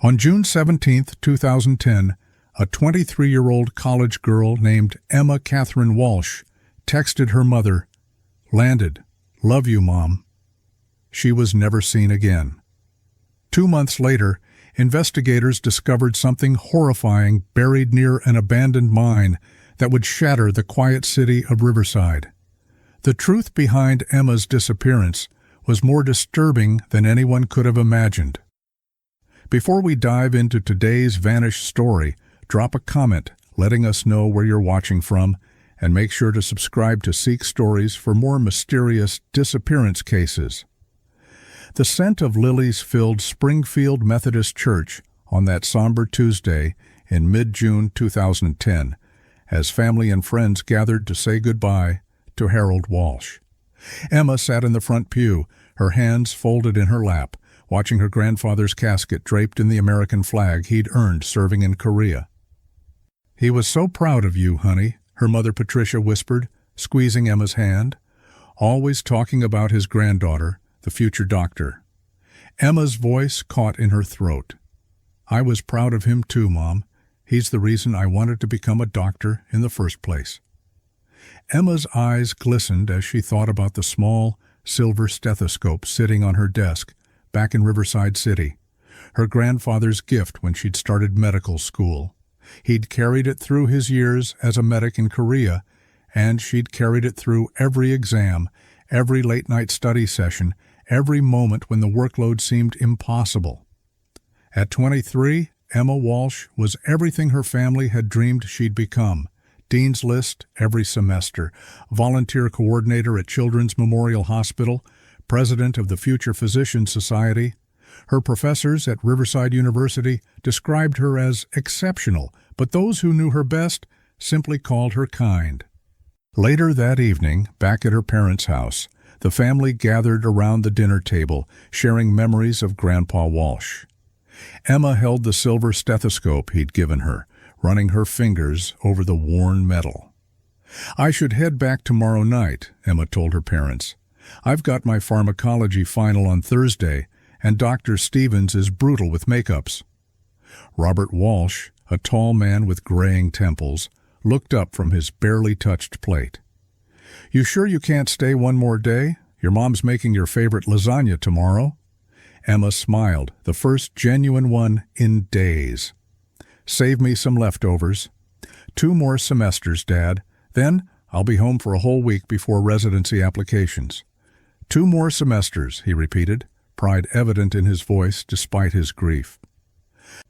On June 17, 2010, a 23-year-old college girl named Emma Katherine Walsh texted her mother, "Landed. Love you, Mom." She was never seen again. 2 months later, investigators discovered something horrifying buried near an abandoned mine that would shatter the quiet city of Riverside. The truth behind Emma's disappearance was more disturbing than anyone could have imagined. Before we dive into today's vanished story, drop a comment letting us know where you're watching from, and make sure to subscribe to Seek Stories for more mysterious disappearance cases. The scent of lilies filled Springfield Methodist Church on that somber Tuesday in mid-June 2010, as family and friends gathered to say goodbye to Harold Walsh. Emma sat in the front pew, her hands folded in her lap, watching her grandfather's casket draped in the American flag he'd earned serving in Korea. "He was so proud of you, honey," her mother Patricia whispered, squeezing Emma's hand, always talking about his granddaughter, the future doctor. Emma's voice caught in her throat. "I was proud of him too, Mom. He's the reason I wanted to become a doctor in the first place." Emma's eyes glistened as she thought about the small, silver stethoscope sitting on her desk back in Riverside City, her grandfather's gift when she'd started medical school. He'd carried it through his years as a medic in Korea, and she'd carried it through every exam, every late-night study session, every moment when the workload seemed impossible. At 23, Emma Walsh was everything her family had dreamed she'd become: Dean's List every semester, volunteer coordinator at Children's Memorial Hospital, president of the Future Physicians Society. Her professors at Riverside University described her as exceptional, but those who knew her best simply called her kind. Later that evening, back at her parents' house, the family gathered around the dinner table, sharing memories of Grandpa Walsh. Emma held the silver stethoscope he'd given her, running her fingers over the worn metal. "I should head back tomorrow night," Emma told her parents. "I've got my pharmacology final on Thursday, and Dr. Stevens is brutal with makeups." Robert Walsh, a tall man with graying temples, looked up from his barely touched plate. "You sure you can't stay one more day? Your mom's making your favorite lasagna tomorrow." Emma smiled, the first genuine one in days. "Save me some leftovers. 2 more semesters, Dad. Then I'll be home for a whole week before residency applications." 2 more semesters, he repeated, pride evident in his voice despite his grief.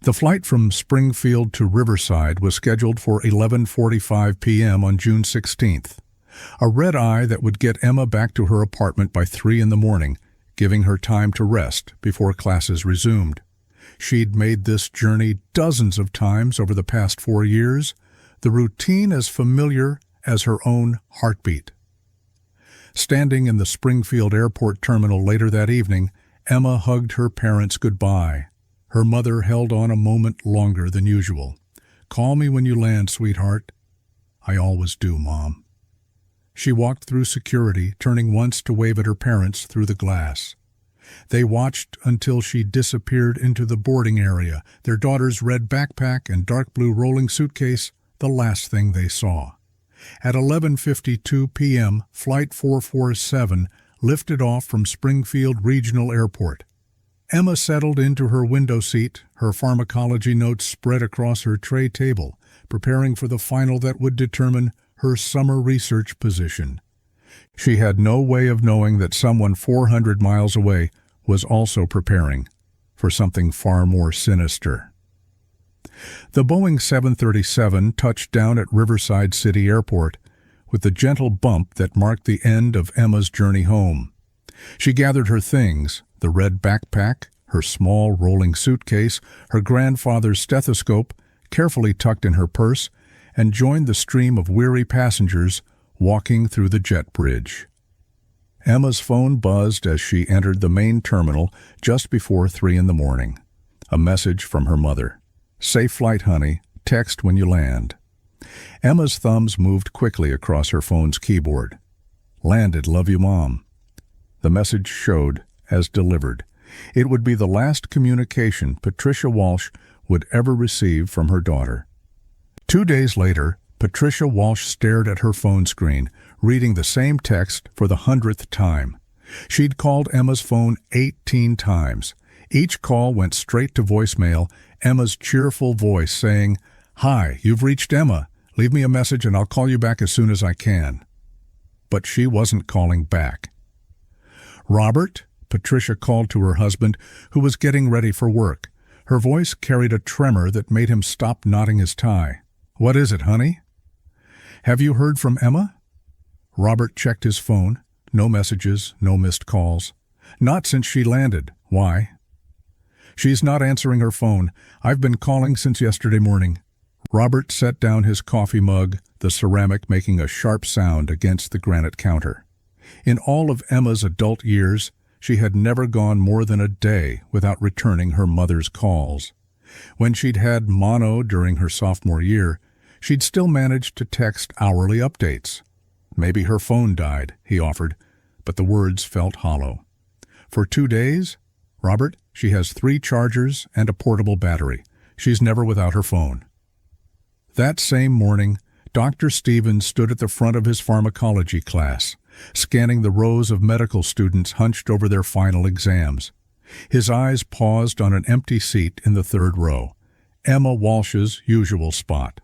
The flight from Springfield to Riverside was scheduled for 11:45 p.m. on June 16th. A red-eye that would get Emma back to her apartment by 3 in the morning, giving her time to rest before classes resumed. She'd made this journey dozens of times over the past 4 years, the routine as familiar as her own heartbeat. Standing in the Springfield Airport terminal later that evening, Emma hugged her parents goodbye. Her mother held on a moment longer than usual. "Call me when you land, sweetheart." "I always do, Mom." She walked through security, turning once to wave at her parents through the glass. They watched until she disappeared into the boarding area, their daughter's red backpack and dark blue rolling suitcase the last thing they saw. At 11:52 p.m., Flight 447 lifted off from Springfield Regional Airport. Emma settled into her window seat, her pharmacology notes spread across her tray table, preparing for the final that would determine her summer research position. She had no way of knowing that someone 400 miles away was also preparing for something far more sinister. The Boeing 737 touched down at Riverside City Airport with the gentle bump that marked the end of Emma's journey home. She gathered her things, the red backpack, her small rolling suitcase, her grandfather's stethoscope, carefully tucked in her purse, and joined the stream of weary passengers walking through the jet bridge. Emma's phone buzzed as she entered the main terminal just before 3 in the morning. A message from her mother. "Safe flight, honey. Text when you land." Emma's thumbs moved quickly across her phone's keyboard. "Landed, love you, Mom." The message showed as delivered. It would be the last communication Patricia Walsh would ever receive from her daughter. 2 days later, Patricia Walsh stared at her phone screen, reading the same text for the 100th time. She'd called Emma's phone 18 times. Each call went straight to voicemail, Emma's cheerful voice saying, "Hi, you've reached Emma. Leave me a message and I'll call you back as soon as I can." But she wasn't calling back. "Robert?" Patricia called to her husband, who was getting ready for work. Her voice carried a tremor that made him stop knotting his tie. "What is it, honey?" "Have you heard from Emma?" Robert checked his phone. No messages, no missed calls. "Not since she landed. Why?" "She's not answering her phone. I've been calling since yesterday morning." Robert set down his coffee mug, the ceramic making a sharp sound against the granite counter. In all of Emma's adult years, she had never gone more than a day without returning her mother's calls. When she'd had mono during her sophomore year, she'd still managed to text hourly updates. "Maybe her phone died," he offered, but the words felt hollow. "For 2 days? Robert, she has 3 chargers and a portable battery. She's never without her phone." That same morning, Dr. Stevens stood at the front of his pharmacology class, scanning the rows of medical students hunched over their final exams. His eyes paused on an empty seat in the 3rd row, Emma Walsh's usual spot.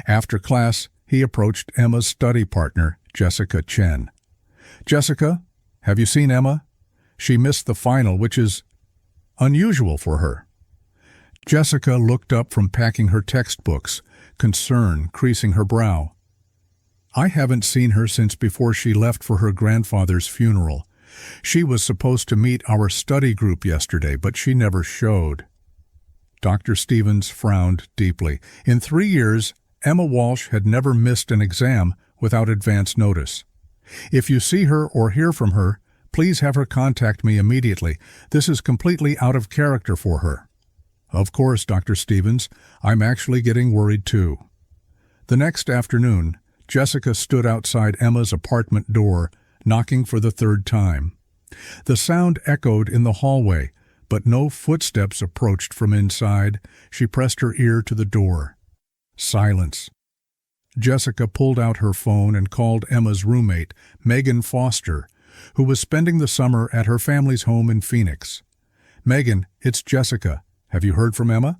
After class, he approached Emma's study partner, Jessica Chen. "Jessica, have you seen Emma? She missed the final, which is unusual for her." Jessica looked up from packing her textbooks, concern creasing her brow. "I haven't seen her since before she left for her grandfather's funeral. She was supposed to meet our study group yesterday, but she never showed." Dr. Stevens frowned deeply. In 3 years, Emma Walsh had never missed an exam without advance notice. "If you see her or hear from her, please have her contact me immediately. This is completely out of character for her." "Of course, Dr. Stevens. I'm actually getting worried too." The next afternoon, Jessica stood outside Emma's apartment door, knocking for the 3rd time. The sound echoed in the hallway, but no footsteps approached from inside. She pressed her ear to the door. Silence. Jessica pulled out her phone and called Emma's roommate, Megan Foster, who was spending the summer at her family's home in Phoenix. "Megan, it's Jessica. Have you heard from Emma?"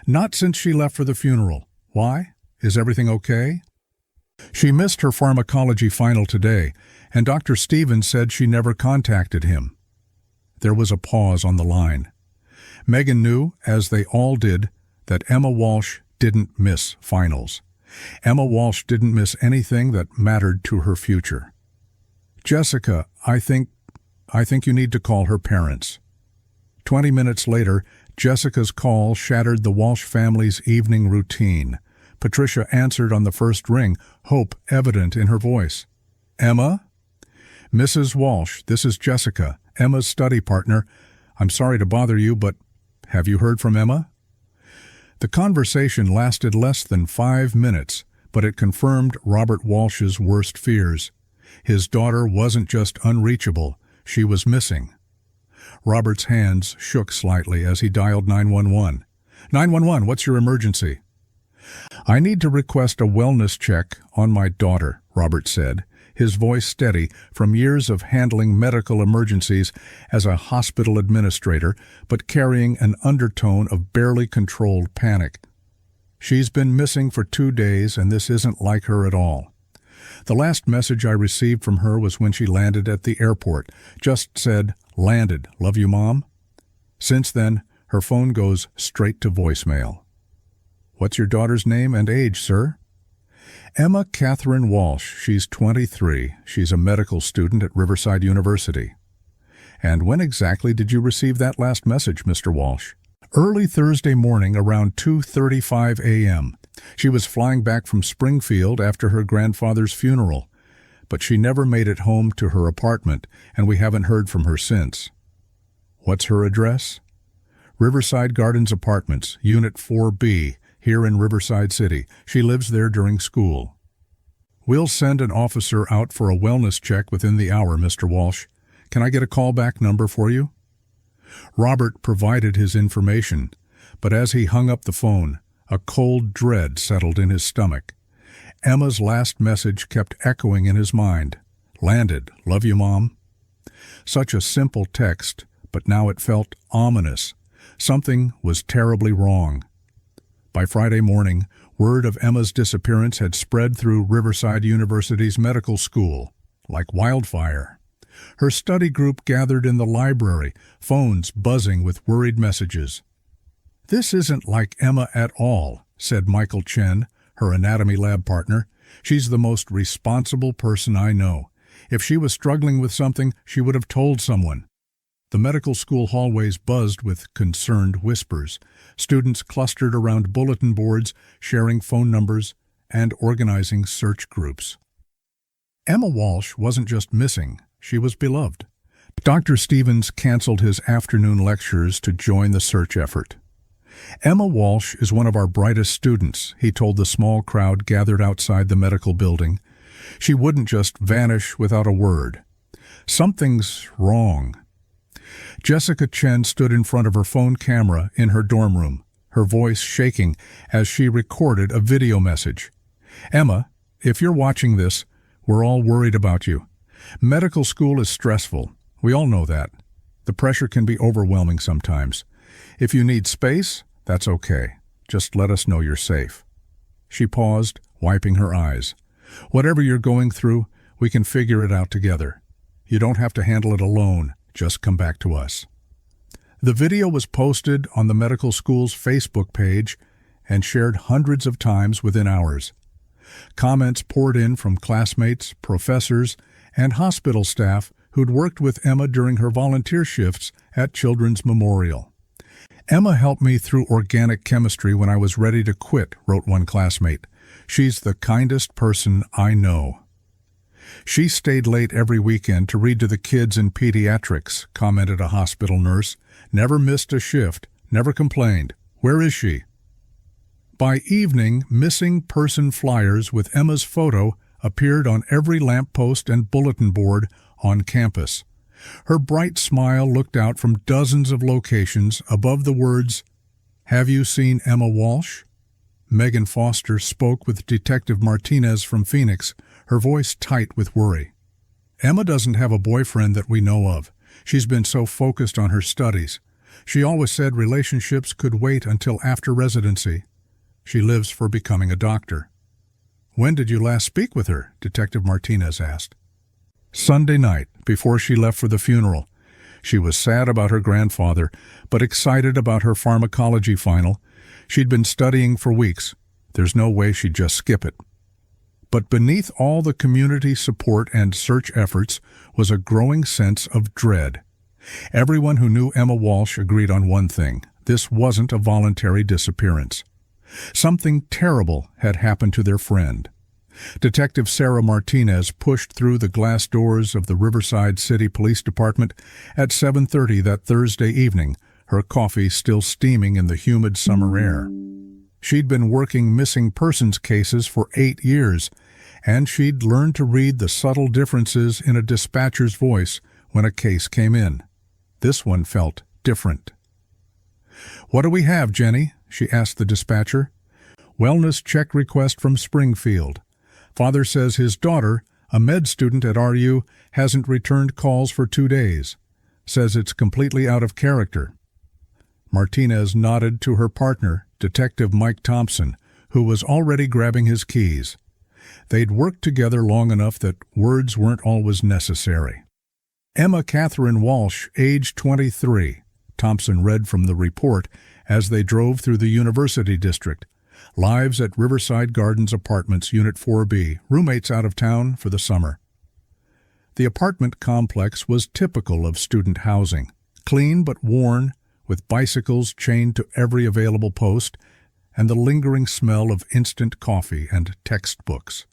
"Not since she left for the funeral. Why? Is everything okay?" "She missed her pharmacology final today, and Dr. Stevens said she never contacted him." There was a pause on the line. Megan knew, as they all did, that Emma Walsh didn't miss finals. Emma Walsh didn't miss anything that mattered to her future. "Jessica, I think you need to call her parents." 20 minutes later, Jessica's call shattered the Walsh family's evening routine. Patricia answered on the first ring, hope evident in her voice. "Emma?" "Mrs. Walsh, this is Jessica, Emma's study partner. I'm sorry to bother you, but have you heard from Emma?" The conversation lasted less than 5 minutes, but it confirmed Robert Walsh's worst fears. His daughter wasn't just unreachable, she was missing. Robert's hands shook slightly as he dialed 911. "911, what's your emergency?" "I need to request a wellness check on my daughter," Robert said, his voice steady from years of handling medical emergencies as a hospital administrator, but carrying an undertone of barely controlled panic. "She's been missing for 2 days, and this isn't like her at all. The last message I received from her was when she landed at the airport. Just said, 'Landed. Love you, Mom.' Since then, her phone goes straight to voicemail." "What's your daughter's name and age, sir?" "Emma Katherine Walsh. She's 23. She's a medical student at Riverside University." "And when exactly did you receive that last message, Mr. Walsh?" "Early Thursday morning around 2:35 a.m. She was flying back from Springfield after her grandfather's funeral, but she never made it home to her apartment, and we haven't heard from her since." "What's her address?" "Riverside Gardens Apartments, Unit 4B, here in Riverside City. She lives there during school." "We'll send an officer out for a wellness check within the hour, Mr. Walsh. Can I get a callback number for you?" Robert provided his information, but as he hung up the phone, a cold dread settled in his stomach. Emma's last message kept echoing in his mind. Landed. Love you, Mom. Such a simple text, but now it felt ominous. Something was terribly wrong. By Friday morning, word of Emma's disappearance had spread through Riverside University's medical school like wildfire. Her study group gathered in the library, phones buzzing with worried messages. "This isn't like Emma at all," said Michael Chen, her anatomy lab partner. "She's the most responsible person I know. If she was struggling with something, she would have told someone." The medical school hallways buzzed with concerned whispers. Students clustered around bulletin boards, sharing phone numbers and organizing search groups. Emma Walsh wasn't just missing, she was beloved. Dr. Stevens canceled his afternoon lectures to join the search effort. "Emma Walsh is one of our brightest students," he told the small crowd gathered outside the medical building. "She wouldn't just vanish without a word. Something's wrong." Jessica Chen stood in front of her phone camera in her dorm room, her voice shaking as she recorded a video message. "Emma, if you're watching this, we're all worried about you. Medical school is stressful. We all know that. The pressure can be overwhelming sometimes. If you need space, that's okay. Just let us know you're safe." She paused, wiping her eyes. "Whatever you're going through, we can figure it out together. You don't have to handle it alone. Just come back to us." The video was posted on the medical school's Facebook page and shared hundreds of times within hours. Comments poured in from classmates, professors, and hospital staff who'd worked with Emma during her volunteer shifts at Children's Memorial. "Emma helped me through organic chemistry when I was ready to quit," wrote one classmate. "She's the kindest person I know." "She stayed late every weekend to read to the kids in pediatrics," commented a hospital nurse. "Never missed a shift, never complained. Where is she?" By evening, missing person flyers with Emma's photo appeared on every lamppost and bulletin board on campus. Her bright smile looked out from dozens of locations above the words, "Have you seen Emma Walsh?" Megan Foster spoke with Detective Martinez from Phoenix, her voice tight with worry. "Emma doesn't have a boyfriend that we know of. She's been so focused on her studies. She always said relationships could wait until after residency. She lives for becoming a doctor." "When did you last speak with her?" Detective Martinez asked. "Sunday night, before she left for the funeral. She was sad about her grandfather, but excited about her pharmacology final. She'd been studying for weeks. There's no way she'd just skip it." But beneath all the community support and search efforts was a growing sense of dread. Everyone who knew Emma Walsh agreed on one thing: this wasn't a voluntary disappearance. Something terrible had happened to their friend. Detective Sarah Martinez pushed through the glass doors of the Riverside City Police Department at 7:30 that Thursday evening, her coffee still steaming in the humid summer air. She'd been working missing persons cases for 8 years, and she'd learned to read the subtle differences in a dispatcher's voice when a case came in. This one felt different. "What do we have, Jenny?" she asked the dispatcher. "Wellness check request from Springfield. Father says his daughter, a med student at RU, hasn't returned calls for 2 days. Says it's completely out of character." Martinez nodded to her partner, Detective Mike Thompson, who was already grabbing his keys. They'd worked together long enough that words weren't always necessary. "Emma Katherine Walsh, age 23, Thompson read from the report as they drove through the University District. "Lives at Riverside Gardens Apartments, Unit 4B, roommates out of town for the summer." The apartment complex was typical of student housing, clean but worn, with bicycles chained to every available post, and the lingering smell of instant coffee and textbooks.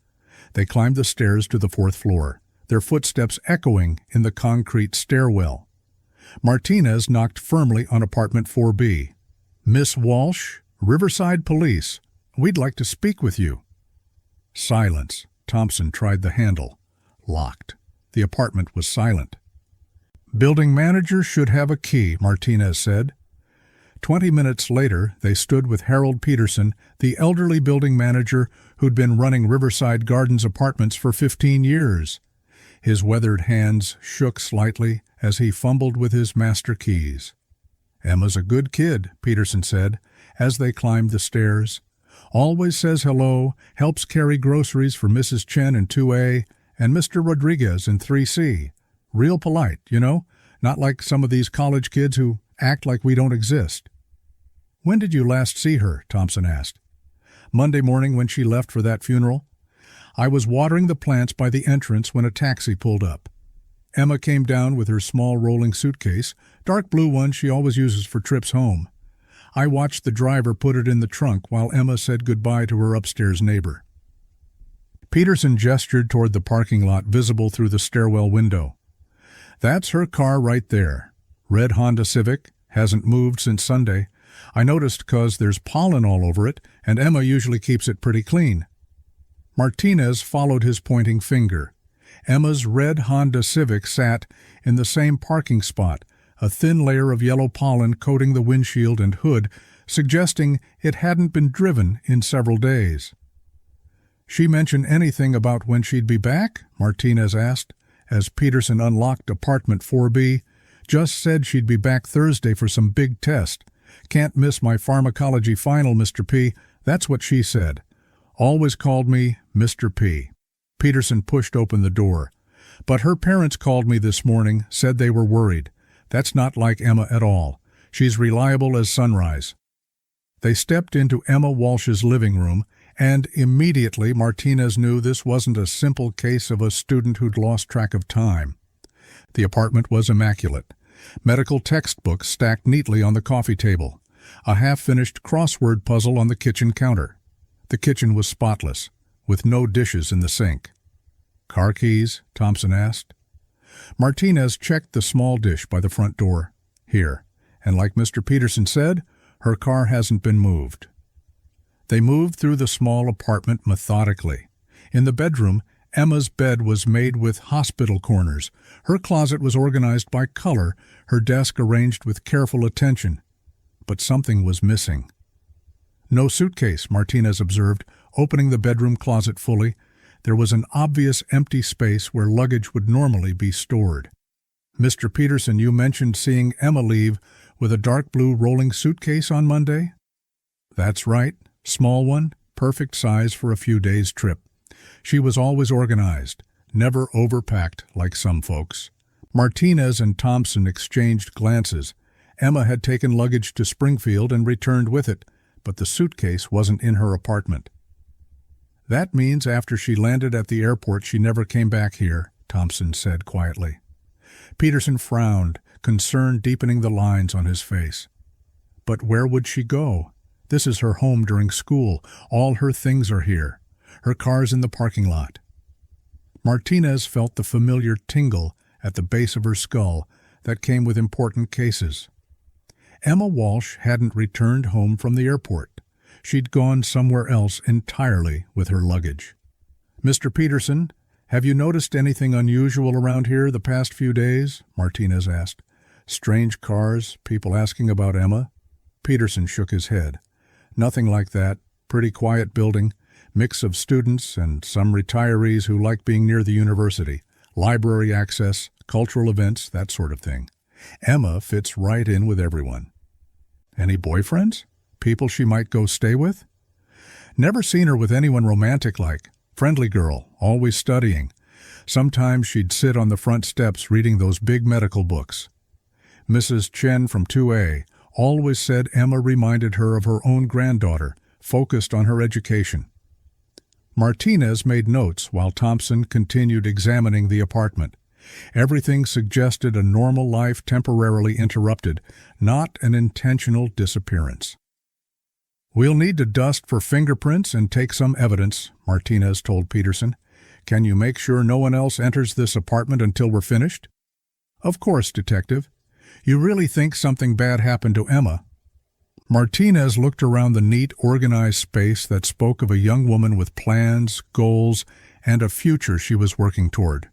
They climbed the stairs to the 4th floor, their footsteps echoing in the concrete stairwell. Martinez knocked firmly on apartment 4B. "Miss Walsh, Riverside Police. We'd like to speak with you." Silence. Thompson tried the handle. Locked. The apartment was silent. Building manager should have a key, Martinez said. 20 minutes later, they stood with Harold Peterson, the elderly building manager who'd been running Riverside Gardens apartments for 15 years. His weathered hands shook slightly as he fumbled with his master keys. "Emma's a good kid," Peterson said, as they climbed the stairs. "Always says hello, helps carry groceries for Mrs. Chen in 2A and Mr. Rodriguez in 3C. Real polite, you know, not like some of these college kids who act like we don't exist." "When did you last see her?" Thompson asked. "Monday morning when she left for that funeral. I was watering the plants by the entrance when a taxi pulled up. Emma came down with her small rolling suitcase, dark blue one she always uses for trips home. I watched the driver put it in the trunk while Emma said goodbye to her upstairs neighbor." Peterson gestured toward the parking lot visible through the stairwell window. "That's her car right there. Red Honda Civic, hasn't moved since Sunday. I noticed 'cause there's pollen all over it, and Emma usually keeps it pretty clean." Martinez followed his pointing finger. Emma's red Honda Civic sat in the same parking spot, a thin layer of yellow pollen coating the windshield and hood, suggesting it hadn't been driven in several days. "She mention anything about when she'd be back?" Martinez asked, as Peterson unlocked apartment 4B. "Just said she'd be back Thursday for some big test. Can't miss my pharmacology final, Mr. P. That's what she said. Always called me Mr. P." Peterson pushed open the door. "But her parents called me this morning, said they were worried. That's not like Emma at all. She's reliable as sunrise." They stepped into Emma Walsh's living room, and immediately Martinez knew this wasn't a simple case of a student who'd lost track of time. The apartment was immaculate. Medical textbooks stacked neatly on the coffee table. A half-finished crossword puzzle on the kitchen counter. The kitchen was spotless, with no dishes in the sink. "Car keys?" Thompson asked. Martinez checked the small dish by the front door. "Here. And like Mr. Peterson said, her car hasn't been moved." They moved through the small apartment methodically. In the bedroom, Emma's bed was made with hospital corners. Her closet was organized by color, her desk arranged with careful attention. But something was missing. "No suitcase," Martinez observed, opening the bedroom closet fully. There was an obvious empty space where luggage would normally be stored. "Mr. Peterson, you mentioned seeing Emma leave with a dark blue rolling suitcase on Monday?" "That's right. Small one, perfect size for a few days' trip. She was always organized, never overpacked like some folks." Martinez and Thompson exchanged glances. Emma had taken luggage to Springfield and returned with it, but the suitcase wasn't in her apartment. "That means after she landed at the airport she never came back here," Thompson said quietly. Peterson frowned, concern deepening the lines on his face. "But where would she go? This is her home during school. All her things are here. Her car's in the parking lot." Martinez felt the familiar tingle at the base of her skull that came with important cases. Emma Walsh hadn't returned home from the airport. She'd gone somewhere else entirely with her luggage. "Mr. Peterson, have you noticed anything unusual around here the past few days?" Martinez asked. "Strange cars, people asking about Emma?" Peterson shook his head. "Nothing like that. Pretty quiet building. Mix of students and some retirees who like being near the university. Library access, cultural events, that sort of thing. Emma fits right in with everyone." "Any boyfriends? People she might go stay with?" "Never seen her with anyone romantic-like. Friendly girl, always studying. Sometimes she'd sit on the front steps reading those big medical books. Mrs. Chen from 2A always said Emma reminded her of her own granddaughter, focused on her education." Martinez made notes while Thompson continued examining the apartment. Everything suggested a normal life temporarily interrupted, not an intentional disappearance. "We'll need to dust for fingerprints and take some evidence," Martinez told Peterson. "Can you make sure no one else enters this apartment until we're finished?" "Of course, Detective. You really think something bad happened to Emma?" Martinez looked around the neat, organized space that spoke of a young woman with plans, goals, and a future she was working toward.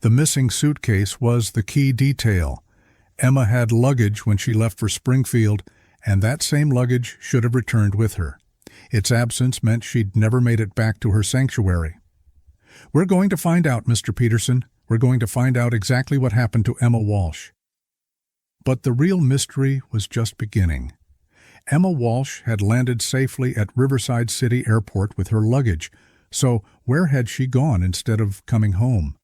The missing suitcase was the key detail. Emma had luggage when she left for Springfield, and that same luggage should have returned with her. Its absence meant she'd never made it back to her sanctuary. "We're going to find out, Mr. Peterson. We're going to find out exactly what happened to Emma Walsh." But the real mystery was just beginning. Emma Walsh had landed safely at Riverside City Airport with her luggage, so where had she gone instead of coming home?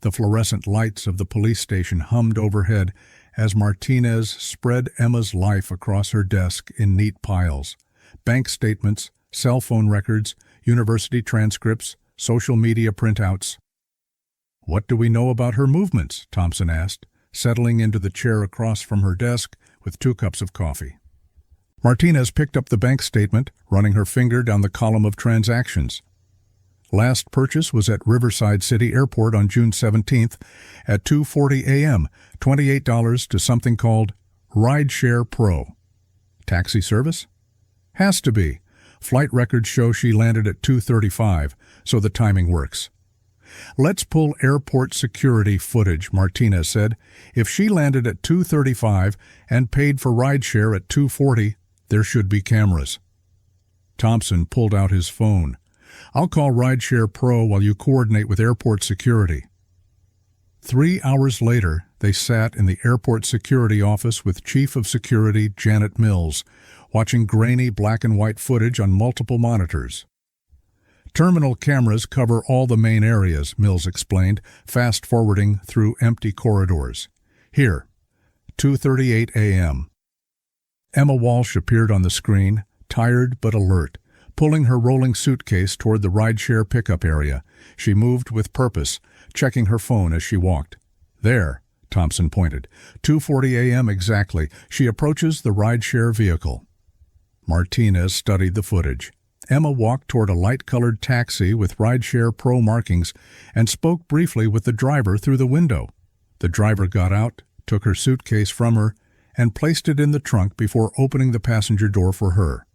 The fluorescent lights of the police station hummed overhead as Martinez spread Emma's life across her desk in neat piles. Bank statements, cell phone records, university transcripts, social media printouts. "What do we know about her movements?" Thompson asked, settling into the chair across from her desk with 2 cups of coffee. Martinez picked up the bank statement, running her finger down the column of transactions. Last purchase was at Riverside City Airport on June 17th at 2:40 a.m., $28 to something called Rideshare Pro. Taxi service? Has to be. Flight records show she landed at 2:35, so the timing works. "Let's pull airport security footage," Martinez said. "If she landed at 2:35 and paid for rideshare at 2:40, there should be cameras." Thompson pulled out his phone. "I'll call Rideshare Pro while you coordinate with airport security." 3 hours later, they sat in the airport security office with Chief of Security Janet Mills, watching grainy black and white footage on multiple monitors. "Terminal cameras cover all the main areas," Mills explained, fast-forwarding through empty corridors. "Here, 2:38 a.m. Emma Walsh appeared on the screen, tired but alert, pulling her rolling suitcase toward the rideshare pickup area. She moved with purpose, checking her phone as she walked. "There," Thompson pointed. 2:40 a.m. exactly. She approaches the rideshare vehicle. Martinez studied the footage. Emma walked toward a light-colored taxi with Rideshare Pro markings and spoke briefly with the driver through the window. The driver got out, took her suitcase from her, and placed it in the trunk before opening the passenger door for her.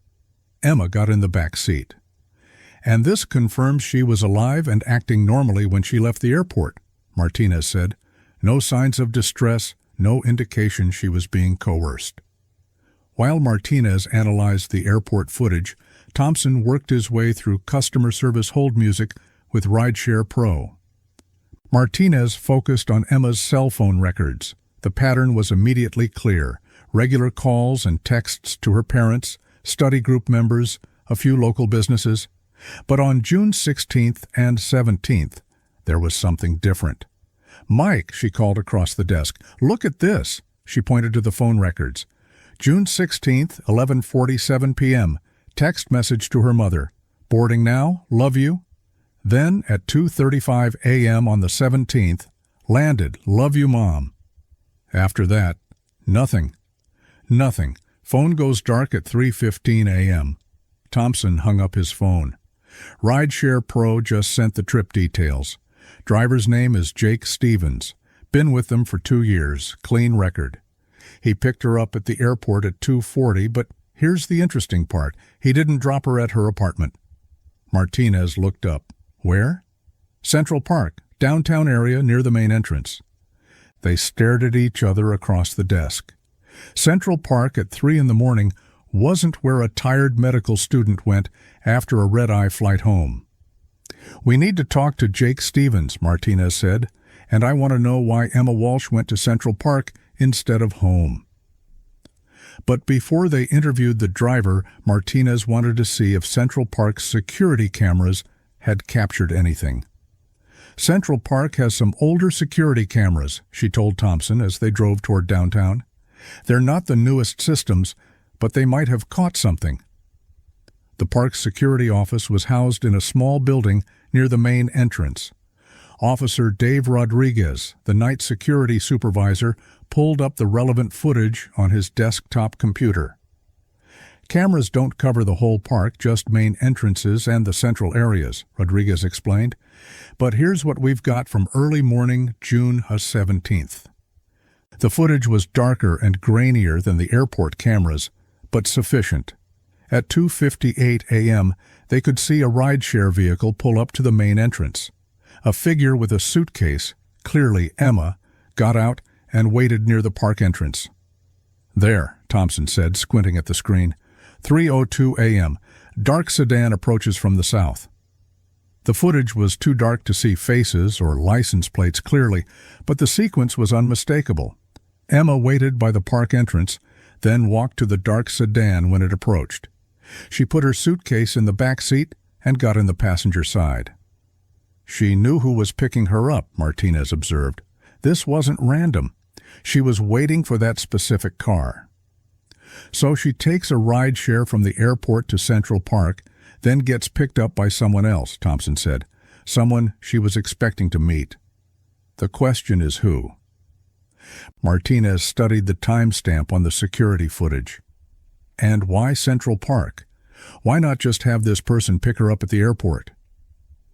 Emma got in the back seat. "And this confirms she was alive and acting normally when she left the airport," Martinez said. "No signs of distress, no indication she was being coerced." While Martinez analyzed the airport footage, Thompson worked his way through customer service hold music with Rideshare Pro. Martinez focused on Emma's cell phone records. The pattern was immediately clear: regular calls and texts to her parents, study group members, a few local businesses. But on June 16th and 17th, there was something different. "Mike," she called across the desk, "look at this." She pointed to the phone records. June 16th, 11:47 p.m., text message to her mother. "Boarding now, love you." Then at 2:35 a.m. on the 17th, "Landed, love you, Mom." After that, nothing. Nothing. Phone goes dark at 3:15 a.m. Thompson hung up his phone. Rideshare Pro just sent the trip details. Driver's name is Jake Stevens. Been with them for 2 years. Clean record. He picked her up at the airport at 2:40, but here's the interesting part. He didn't drop her at her apartment. Martinez looked up. "Where?" "Central Park, downtown area near the main entrance." They stared at each other across the desk. Central Park at 3 in the morning wasn't where a tired medical student went after a red-eye flight home. "We need to talk to Jake Stevens," Martinez said, "and I want to know why Emma Walsh went to Central Park instead of home." But before they interviewed the driver, Martinez wanted to see if Central Park's security cameras had captured anything. "Central Park has some older security cameras," she told Thompson as they drove toward downtown. "They're not the newest systems, but they might have caught something." The park's security office was housed in a small building near the main entrance. Officer Dave Rodriguez, the night security supervisor, pulled up the relevant footage on his desktop computer. "Cameras don't cover the whole park, just main entrances and the central areas," Rodriguez explained. "But here's what we've got from early morning, June 17th. The footage was darker and grainier than the airport cameras, but sufficient. At 2:58 a.m., they could see a rideshare vehicle pull up to the main entrance. A figure with a suitcase clearly Emma, got out and waited near the park entrance. "There," Thompson said, squinting at the screen. 3:02 a.m. Dark sedan approaches from the south. The footage was too dark to see faces or license plates clearly, but the sequence was unmistakable. Emma waited by the park entrance, then walked to the dark sedan when it approached. She put her suitcase in the back seat and got in the passenger side. She knew who was picking her up, Martinez observed. This wasn't random. She was waiting for that specific car. So she takes a ride share from the airport to Central Park, then gets picked up by someone else, Thompson said. Someone she was expecting to meet. The question is who? Martinez studied the timestamp on the security footage. And why Central Park? Why not just have this person pick her up at the airport?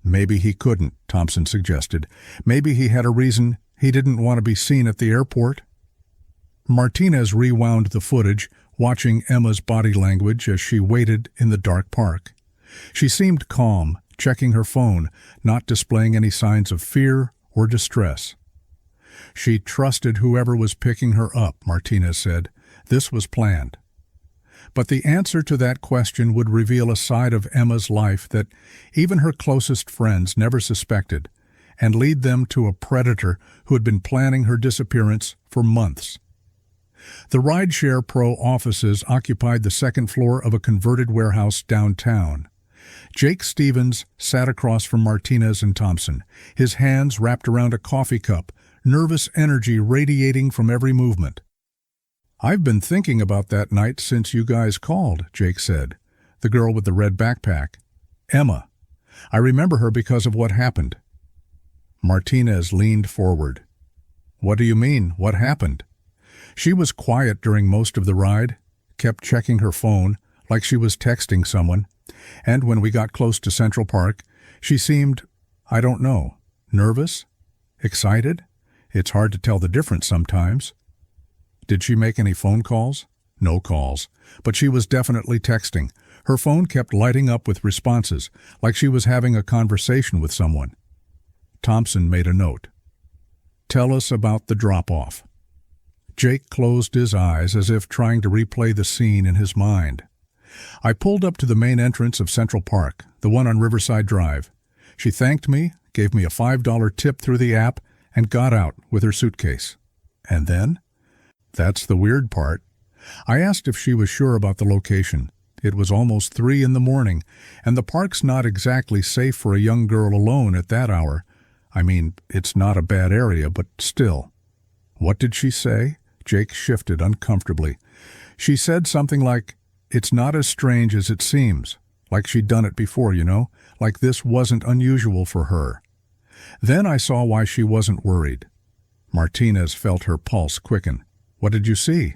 Maybe he couldn't, Thompson suggested. Maybe he had a reason he didn't want to be seen at the airport. Martinez rewound the footage, watching Emma's body language as she waited in the dark park. She seemed calm, checking her phone, not displaying any signs of fear or distress. She trusted whoever was picking her up, Martinez said. This was planned. But the answer to that question would reveal a side of Emma's life that even her closest friends never suspected, and lead them to a predator who had been planning her disappearance for months. The Rideshare Pro offices occupied the second floor of a converted warehouse downtown. Jake Stevens sat across from Martinez and Thompson, his hands wrapped around a coffee cup, nervous energy radiating from every movement. "I've been thinking about that night since you guys called," Jake said. "The girl with the red backpack. Emma. I remember her because of what happened." Martinez leaned forward. "What do you mean? What happened?" She was quiet during most of the ride, kept checking her phone, like she was texting someone, and when we got close to Central Park, she seemed, I don't know, nervous? Excited? It's hard to tell the difference sometimes. Did she make any phone calls? No calls, but she was definitely texting. Her phone kept lighting up with responses, like she was having a conversation with someone. Thompson made a note. "Tell us about the drop-off." Jake closed his eyes as if trying to replay the scene in his mind. "I pulled up to the main entrance of Central Park, the one on Riverside Drive. She thanked me, gave me a $5 tip through the app, and got out with her suitcase. And then? That's the weird part. I asked if she was sure about the location. It was almost 3 in the morning, and the park's not exactly safe for a young girl alone at that hour. I mean, it's not a bad area, but still." "What did she say?" Jake shifted uncomfortably. "She said something like, 'It's not as strange as it seems,' like she'd done it before, you know, like this wasn't unusual for her. Then I saw why she wasn't worried." Martinez felt her pulse quicken. "What did you see?"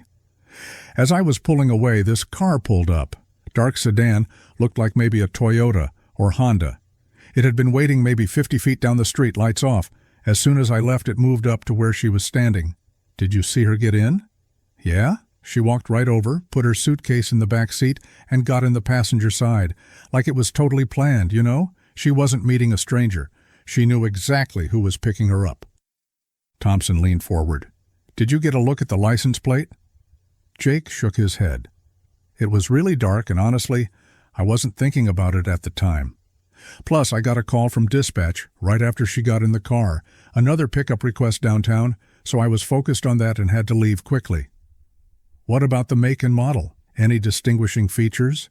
"As I was pulling away, this car pulled up. Dark sedan, looked like maybe a Toyota or Honda. It had been waiting maybe 50 feet down the street, lights off. As soon as I left, it moved up to where she was standing." "Did you see her get in?" "Yeah. She walked right over, put her suitcase in the back seat, and got in the passenger side. Like it was totally planned, you know? She wasn't meeting a stranger. She knew exactly who was picking her up." Thompson leaned forward. "Did you get a look at the license plate?" Jake shook his head. "It was really dark, and honestly, I wasn't thinking about it at the time. Plus, I got a call from dispatch right after she got in the car, another pickup request downtown, so I was focused on that and had to leave quickly." "What about the make and model? Any distinguishing features?"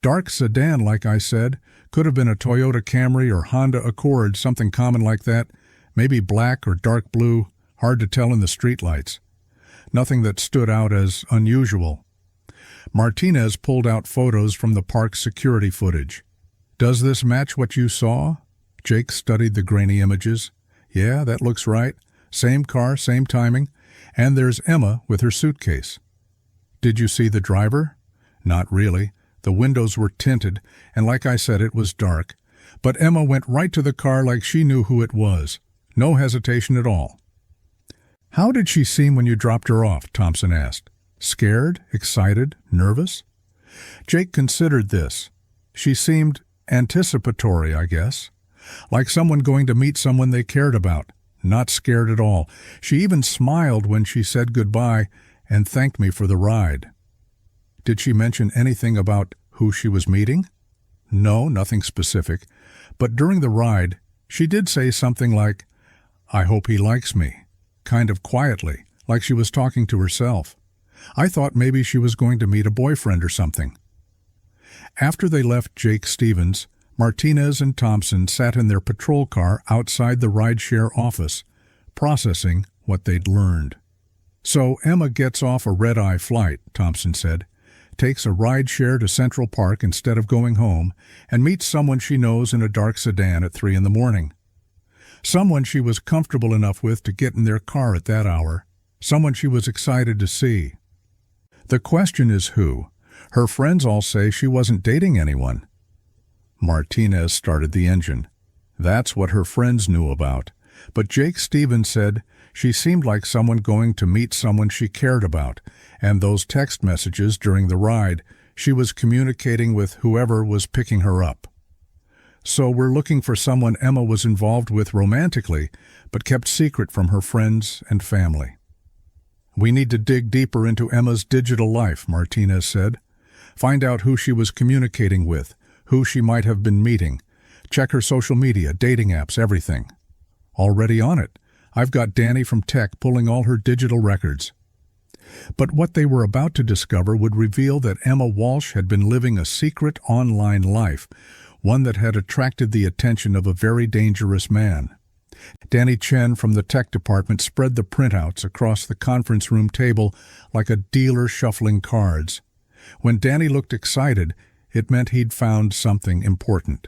"Dark sedan, like I said. Could have been a Toyota Camry or Honda Accord, something common like that. Maybe black or dark blue, hard to tell in the streetlights. Nothing that stood out as unusual." Martinez pulled out photos from the park's security footage. "Does this match what you saw?" Jake studied the grainy images. "Yeah, that looks right. Same car, same timing. And there's Emma with her suitcase." "Did you see the driver?" "Not really. The windows were tinted, and like I said, it was dark. But Emma went right to the car like she knew who it was. No hesitation at all." "How did she seem when you dropped her off?" Thompson asked. "Scared? Excited? Nervous?" Jake considered this. "She seemed anticipatory, I guess. Like someone going to meet someone they cared about. Not scared at all. She even smiled when she said goodbye and thanked me for the ride. Did she mention anything about who she was meeting? No, nothing specific. But during the ride, she did say something like, "I hope he likes me," kind of quietly, like she was talking to herself. I thought maybe she was going to meet a boyfriend or something. After they left Jake Stevens, Martinez and Thompson sat in their patrol car outside the rideshare office, processing what they'd learned. "So Emma gets off a red-eye flight," Thompson said, "takes a rideshare to Central Park instead of going home, and meets someone she knows in a dark sedan at 3 in the morning. Someone she was comfortable enough with to get in their car at that hour, someone she was excited to see. The question is who? Her friends all say she wasn't dating anyone." Martinez started the engine. That's what her friends knew about. But Jake Stevens said she seemed like someone going to meet someone she cared about, and those text messages during the ride, she was communicating with whoever was picking her up. "So we're looking for someone Emma was involved with romantically, but kept secret from her friends and family." "We need to dig deeper into Emma's digital life," Martinez said. "Find out who she was communicating with, who she might have been meeting. Check her social media, dating apps, everything." "Already on it. I've got Danny from Tech pulling all her digital records." But what they were about to discover would reveal that Emma Walsh had been living a secret online life, one that had attracted the attention of a very dangerous man. Danny Chen from the tech department spread the printouts across the conference room table like a dealer shuffling cards. When Danny looked excited, it meant he'd found something important.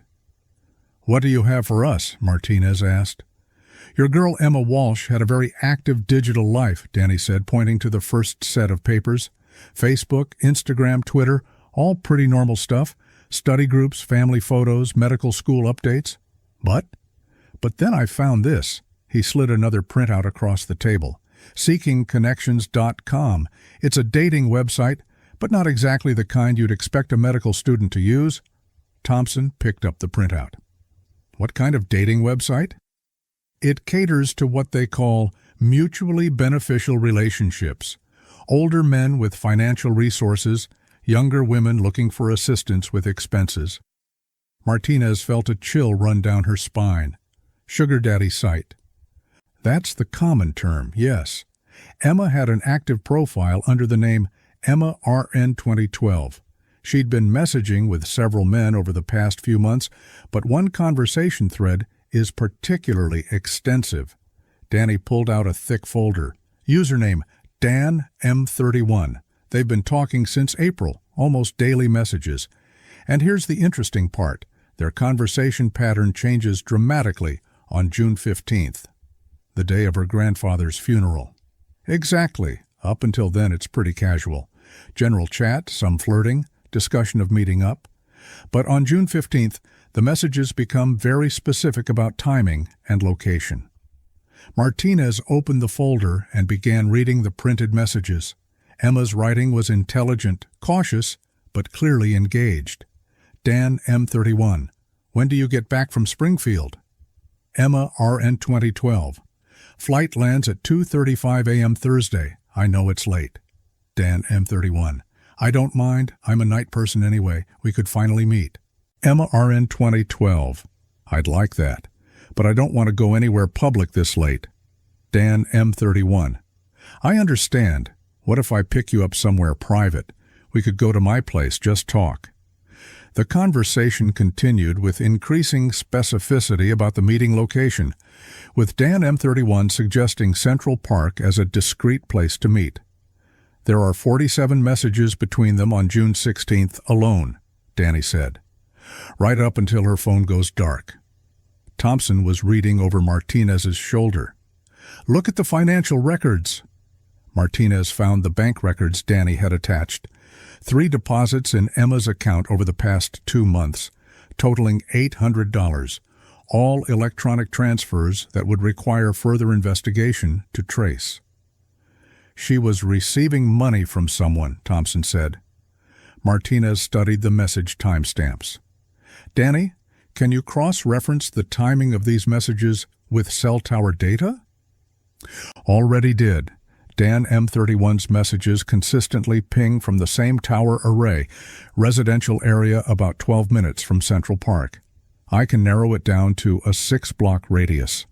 "What do you have for us?" Martinez asked. "Your girl Emma Walsh had a very active digital life," Danny said, pointing to the first set of papers. "Facebook, Instagram, Twitter, all pretty normal stuff. Study groups, family photos, medical school updates. But then I found this." He slid another printout across the table. "SeekingConnections.com. It's a dating website, but not exactly the kind you'd expect a medical student to use." Thompson picked up the printout. "What kind of dating website?" "It caters to what they call mutually beneficial relationships. Older men with financial resources, younger women looking for assistance with expenses." Martinez felt a chill run down her spine. Sugar daddy site. That's the common term, yes. Emma had an active profile under the name Emma RN 2012. She'd been messaging with several men over the past few months, but one conversation thread is particularly extensive. Danny pulled out a thick folder. Username Dan M31. They've been talking since April, almost daily messages. And here's the interesting part. Their conversation pattern changes dramatically on June 15th, the day of her grandfather's funeral. Exactly. Up until then, it's pretty casual. General chat, some flirting, discussion of meeting up. But on June 15th, the messages become very specific about timing and location. Martinez opened the folder and began reading the printed messages. Emma's writing was intelligent, cautious, but clearly engaged. Dan M31. When do you get back from Springfield? Emma RN 2012. Flight lands at 2:35 a.m. Thursday. I know it's late. Dan M31. I don't mind. I'm a night person anyway. We could finally meet. Emma RN 2012. I'd like that. But I don't want to go anywhere public this late. Dan M31. I understand. What if I pick you up somewhere private? We could go to my place, just talk. The conversation continued with increasing specificity about the meeting location, with Dan M31 suggesting Central Park as a discreet place to meet. There are 47 messages between them on June 16th alone, Danny said, right up until her phone goes dark. Thompson was reading over Martinez's shoulder. Look at the financial records. Martinez found the bank records Danny had attached. 3 deposits in Emma's account over the past 2 months, totaling $800, all electronic transfers that would require further investigation to trace. She was receiving money from someone, Thompson said. Martinez studied the message timestamps. Danny, can you cross-reference the timing of these messages with cell tower data? Already did. Dan M31's messages consistently ping from the same tower array, residential area about 12 minutes from Central Park. I can narrow it down to a 6-block radius.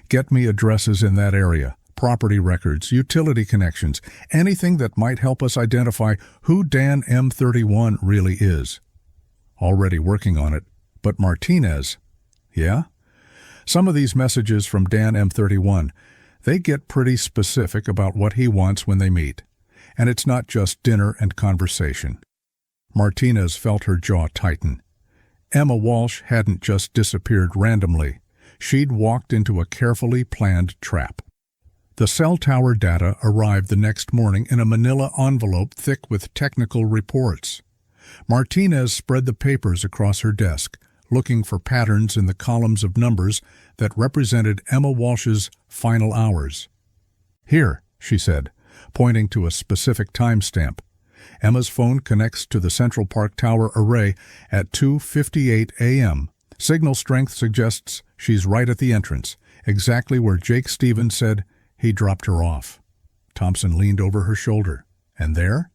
Get me addresses in that area, property records, utility connections, anything that might help us identify who Dan M31 really is. Already working on it, but Martinez, yeah? Some of these messages from Dan M31, they get pretty specific about what he wants when they meet. And it's not just dinner and conversation. Martinez felt her jaw tighten. Emma Walsh hadn't just disappeared randomly. She'd walked into a carefully planned trap. The cell tower data arrived the next morning in a manila envelope thick with technical reports. Martinez spread the papers across her desk, looking for patterns in the columns of numbers that represented Emma Walsh's final hours. "Here," she said, pointing to a specific timestamp. Emma's phone connects to the Central Park Tower array at 2:58 a.m. Signal strength suggests she's right at the entrance, exactly where Jake Stevens said he dropped her off. Thompson leaned over her shoulder. And there?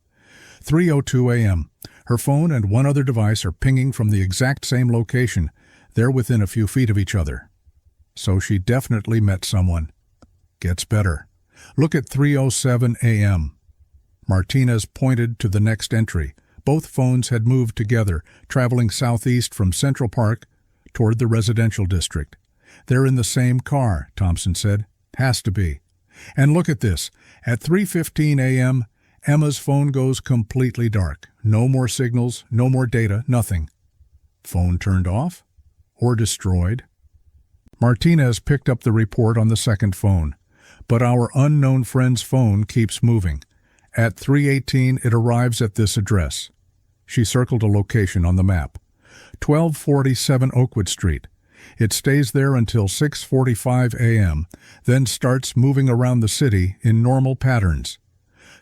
3:02 a.m. Her phone and one other device are pinging from the exact same location. They're within a few feet of each other. So she definitely met someone. Gets better. Look at 3:07 a.m. Martinez pointed to the next entry. Both phones had moved together, traveling southeast from Central Park toward the residential district. "They're in the same car," Thompson said. "Has to be." And look at this. At 3:15 a.m., Emma's phone goes completely dark. No more signals, no more data, nothing. Phone turned off? Or destroyed? Martinez picked up the report on the second phone. But our unknown friend's phone keeps moving. At 3:18, it arrives at this address. She circled a location on the map. 1247 Oakwood Street. It stays there until 6:45 a.m., then starts moving around the city in normal patterns.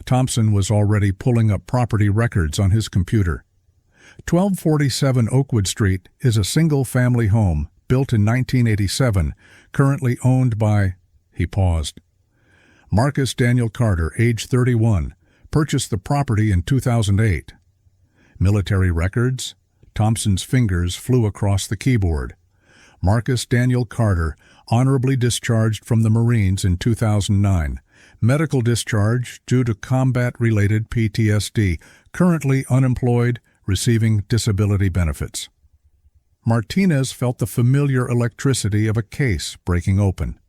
Thompson was already pulling up property records on his computer. 1247 Oakwood Street is a single-family home built in 1987, currently owned by... He paused. Marcus Daniel Carter, age 31, purchased the property in 2008. Military records? Thompson's fingers flew across the keyboard. Marcus Daniel Carter, honorably discharged from the Marines in 2009. Medical discharge due to combat-related PTSD, currently unemployed, receiving disability benefits. Martinez felt the familiar electricity of a case breaking open.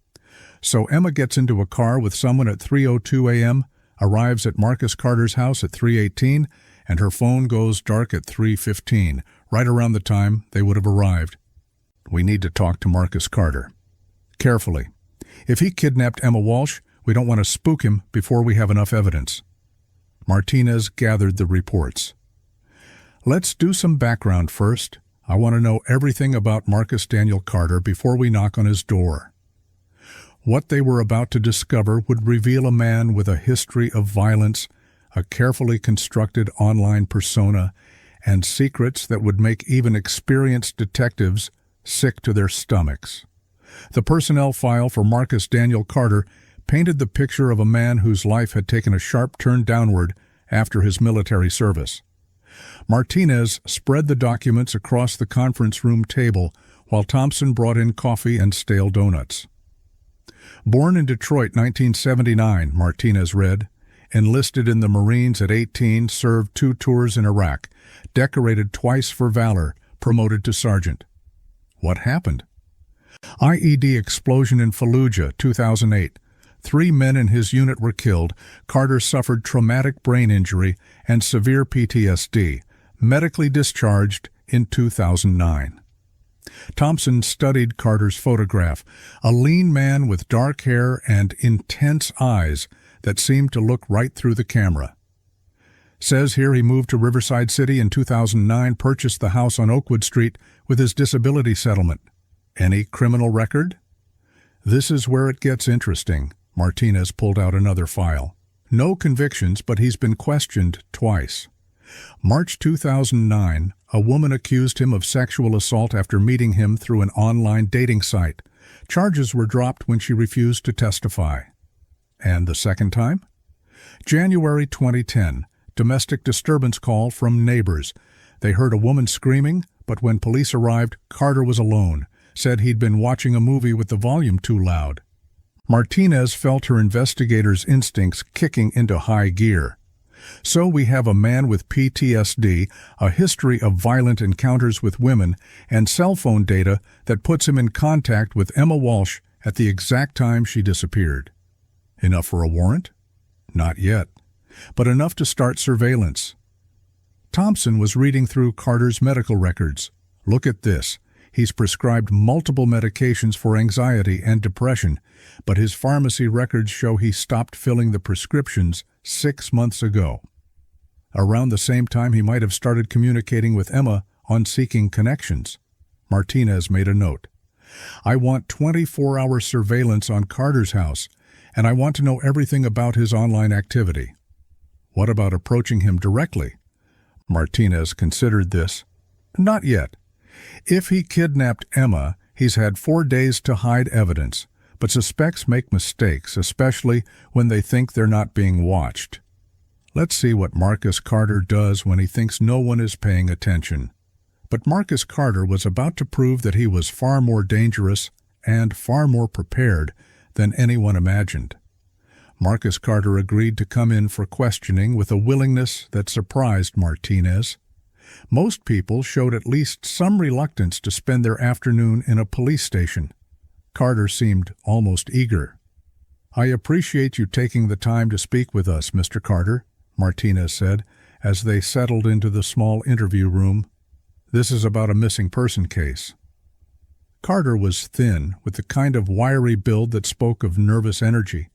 So Emma gets into a car with someone at 3:02 a.m., arrives at Marcus Carter's house at 3:18, and her phone goes dark at 3:15, right around the time they would have arrived. We need to talk to Marcus Carter. Carefully. If he kidnapped Emma Walsh, we don't want to spook him before we have enough evidence. Martinez gathered the reports. Let's do some background first. I want to know everything about Marcus Daniel Carter before we knock on his door. What they were about to discover would reveal a man with a history of violence, a carefully constructed online persona, and secrets that would make even experienced detectives sick to their stomachs. The personnel file for Marcus Daniel Carter painted the picture of a man whose life had taken a sharp turn downward after his military service. Martinez spread the documents across the conference room table while Thompson brought in coffee and stale donuts. Born in Detroit, 1979, Martinez read. Enlisted in the Marines at 18, served 2 tours in Iraq. Decorated twice for valor, promoted to sergeant. What happened? IED explosion in Fallujah, 2008. 3 men in his unit were killed. Carter suffered traumatic brain injury and severe PTSD, medically discharged in 2009. Thompson studied Carter's photograph, a lean man with dark hair and intense eyes that seemed to look right through the camera. Says here he moved to Riverside City in 2009, purchased the house on Oakwood Street with his disability settlement. Any criminal record? This is where it gets interesting. Martinez pulled out another file. No convictions, but he's been questioned twice. March 2009, A woman accused him of sexual assault after meeting him through an online dating site. Charges were dropped when she refused to testify. And the second time? January 2010, domestic disturbance call from neighbors. They heard a woman screaming, but when police arrived, Carter was alone, said he'd been watching a movie with the volume too loud. Martinez felt her investigator's instincts kicking into high gear. So we have a man with PTSD, a history of violent encounters with women, and cell phone data that puts him in contact with Emma Walsh at the exact time she disappeared. Enough for a warrant? Not yet, but enough to start surveillance. Thompson was reading through Carter's medical records. Look at this. He's prescribed multiple medications for anxiety and depression, but his pharmacy records show he stopped filling the prescriptions 6 months ago. Around the same time he might have started communicating with Emma on Seeking Connections. Martinez made a note. I want 24-hour surveillance on Carter's house, and I want to know everything about his online activity. What about approaching him directly? Martinez considered this. Not yet. If he kidnapped Emma, he's had 4 days to hide evidence, but suspects make mistakes, especially when they think they're not being watched. Let's see what Marcus Carter does when he thinks no one is paying attention. But Marcus Carter was about to prove that he was far more dangerous and far more prepared than anyone imagined. Marcus Carter agreed to come in for questioning with a willingness that surprised Martinez. Most people showed at least some reluctance to spend their afternoon in a police station. Carter seemed almost eager. I appreciate you taking the time to speak with us, Mr. Carter, Martinez said, as they settled into the small interview room. This is about a missing person case. Carter was thin, with the kind of wiry build that spoke of nervous energy.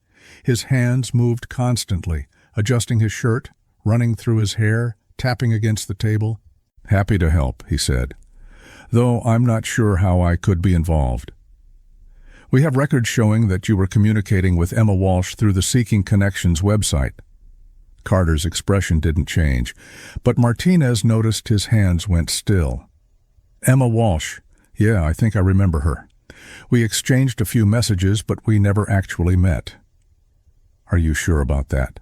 His hands moved constantly, adjusting his shirt, running through his hair, tapping against the table. Happy to help, he said, though I'm not sure how I could be involved. We have records showing that you were communicating with Emma Walsh through the Seeking Connections website. Carter's expression didn't change, but Martinez noticed his hands went still. Emma Walsh. Yeah, I think I remember her. We exchanged a few messages, but we never actually met. Are you sure about that?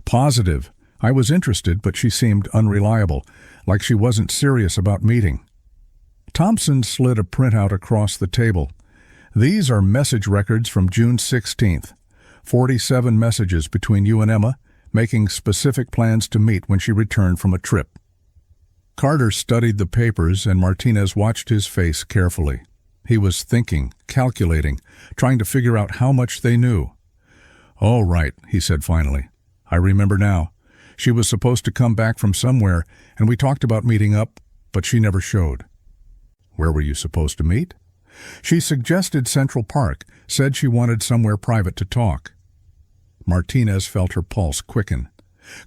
Positive. I was interested, but she seemed unreliable, like she wasn't serious about meeting. Thompson slid a printout across the table. These are message records from June 16th. 47 messages between you and Emma, making specific plans to meet when she returned from a trip. Carter studied the papers, and Martinez watched his face carefully. He was thinking, calculating, trying to figure out how much they knew. "All right," he said finally. "I remember now. She was supposed to come back from somewhere, and we talked about meeting up, but she never showed." "Where were you supposed to meet?" "She suggested Central Park, said she wanted somewhere private to talk." Martinez felt her pulse quicken.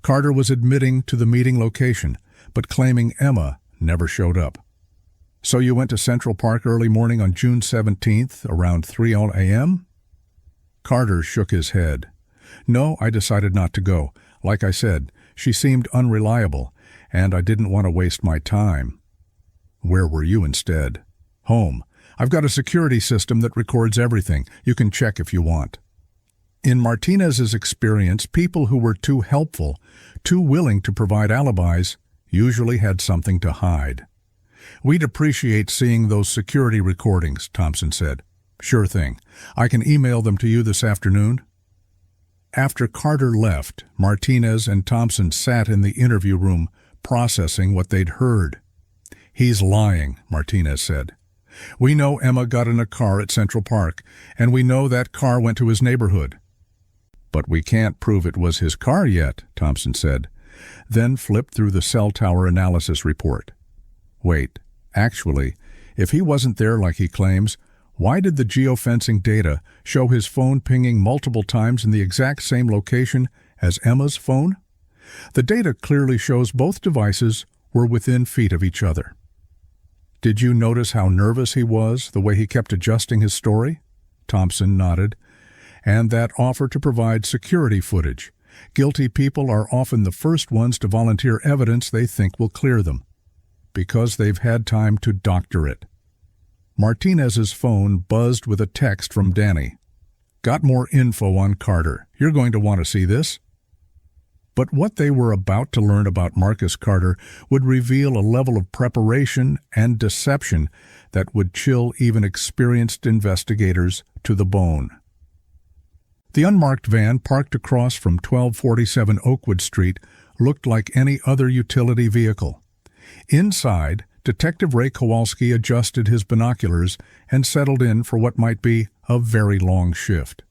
Carter was admitting to the meeting location, but claiming Emma never showed up. "So you went to Central Park early morning on June 17th, around 3 a.m.? Carter shook his head. "No, I decided not to go. Like I said, she seemed unreliable, and I didn't want to waste my time." "Where were you instead?" "Home. I've got a security system that records everything. You can check if you want." In Martinez's experience, people who were too helpful, too willing to provide alibis, usually had something to hide. "We'd appreciate seeing those security recordings," Thompson said. "Sure thing. I can email them to you this afternoon." After Carter left, Martinez and Thompson sat in the interview room, processing what they'd heard. "He's lying," Martinez said. "We know Emma got in a car at Central Park, and we know that car went to his neighborhood." "But we can't prove it was his car yet," Thompson said, then flipped through the cell tower analysis report. "Wait, actually, if he wasn't there like he claims, why did the geofencing data show his phone pinging multiple times in the exact same location as Emma's phone? The data clearly shows both devices were within feet of each other." "Did you notice how nervous he was, the way he kept adjusting his story?" Thompson nodded. "And that offer to provide security footage. Guilty people are often the first ones to volunteer evidence they think will clear them." because they've had time to doctor it. Martinez's phone buzzed with a text from Danny. "Got more info on Carter. You're going to want to see this." But what they were about to learn about Marcus Carter would reveal a level of preparation and deception that would chill even experienced investigators to the bone. The unmarked van parked across from 1247 Oakwood Street looked like any other utility vehicle. Inside, Detective Ray Kowalski adjusted his binoculars and settled in for what might be a very long shift.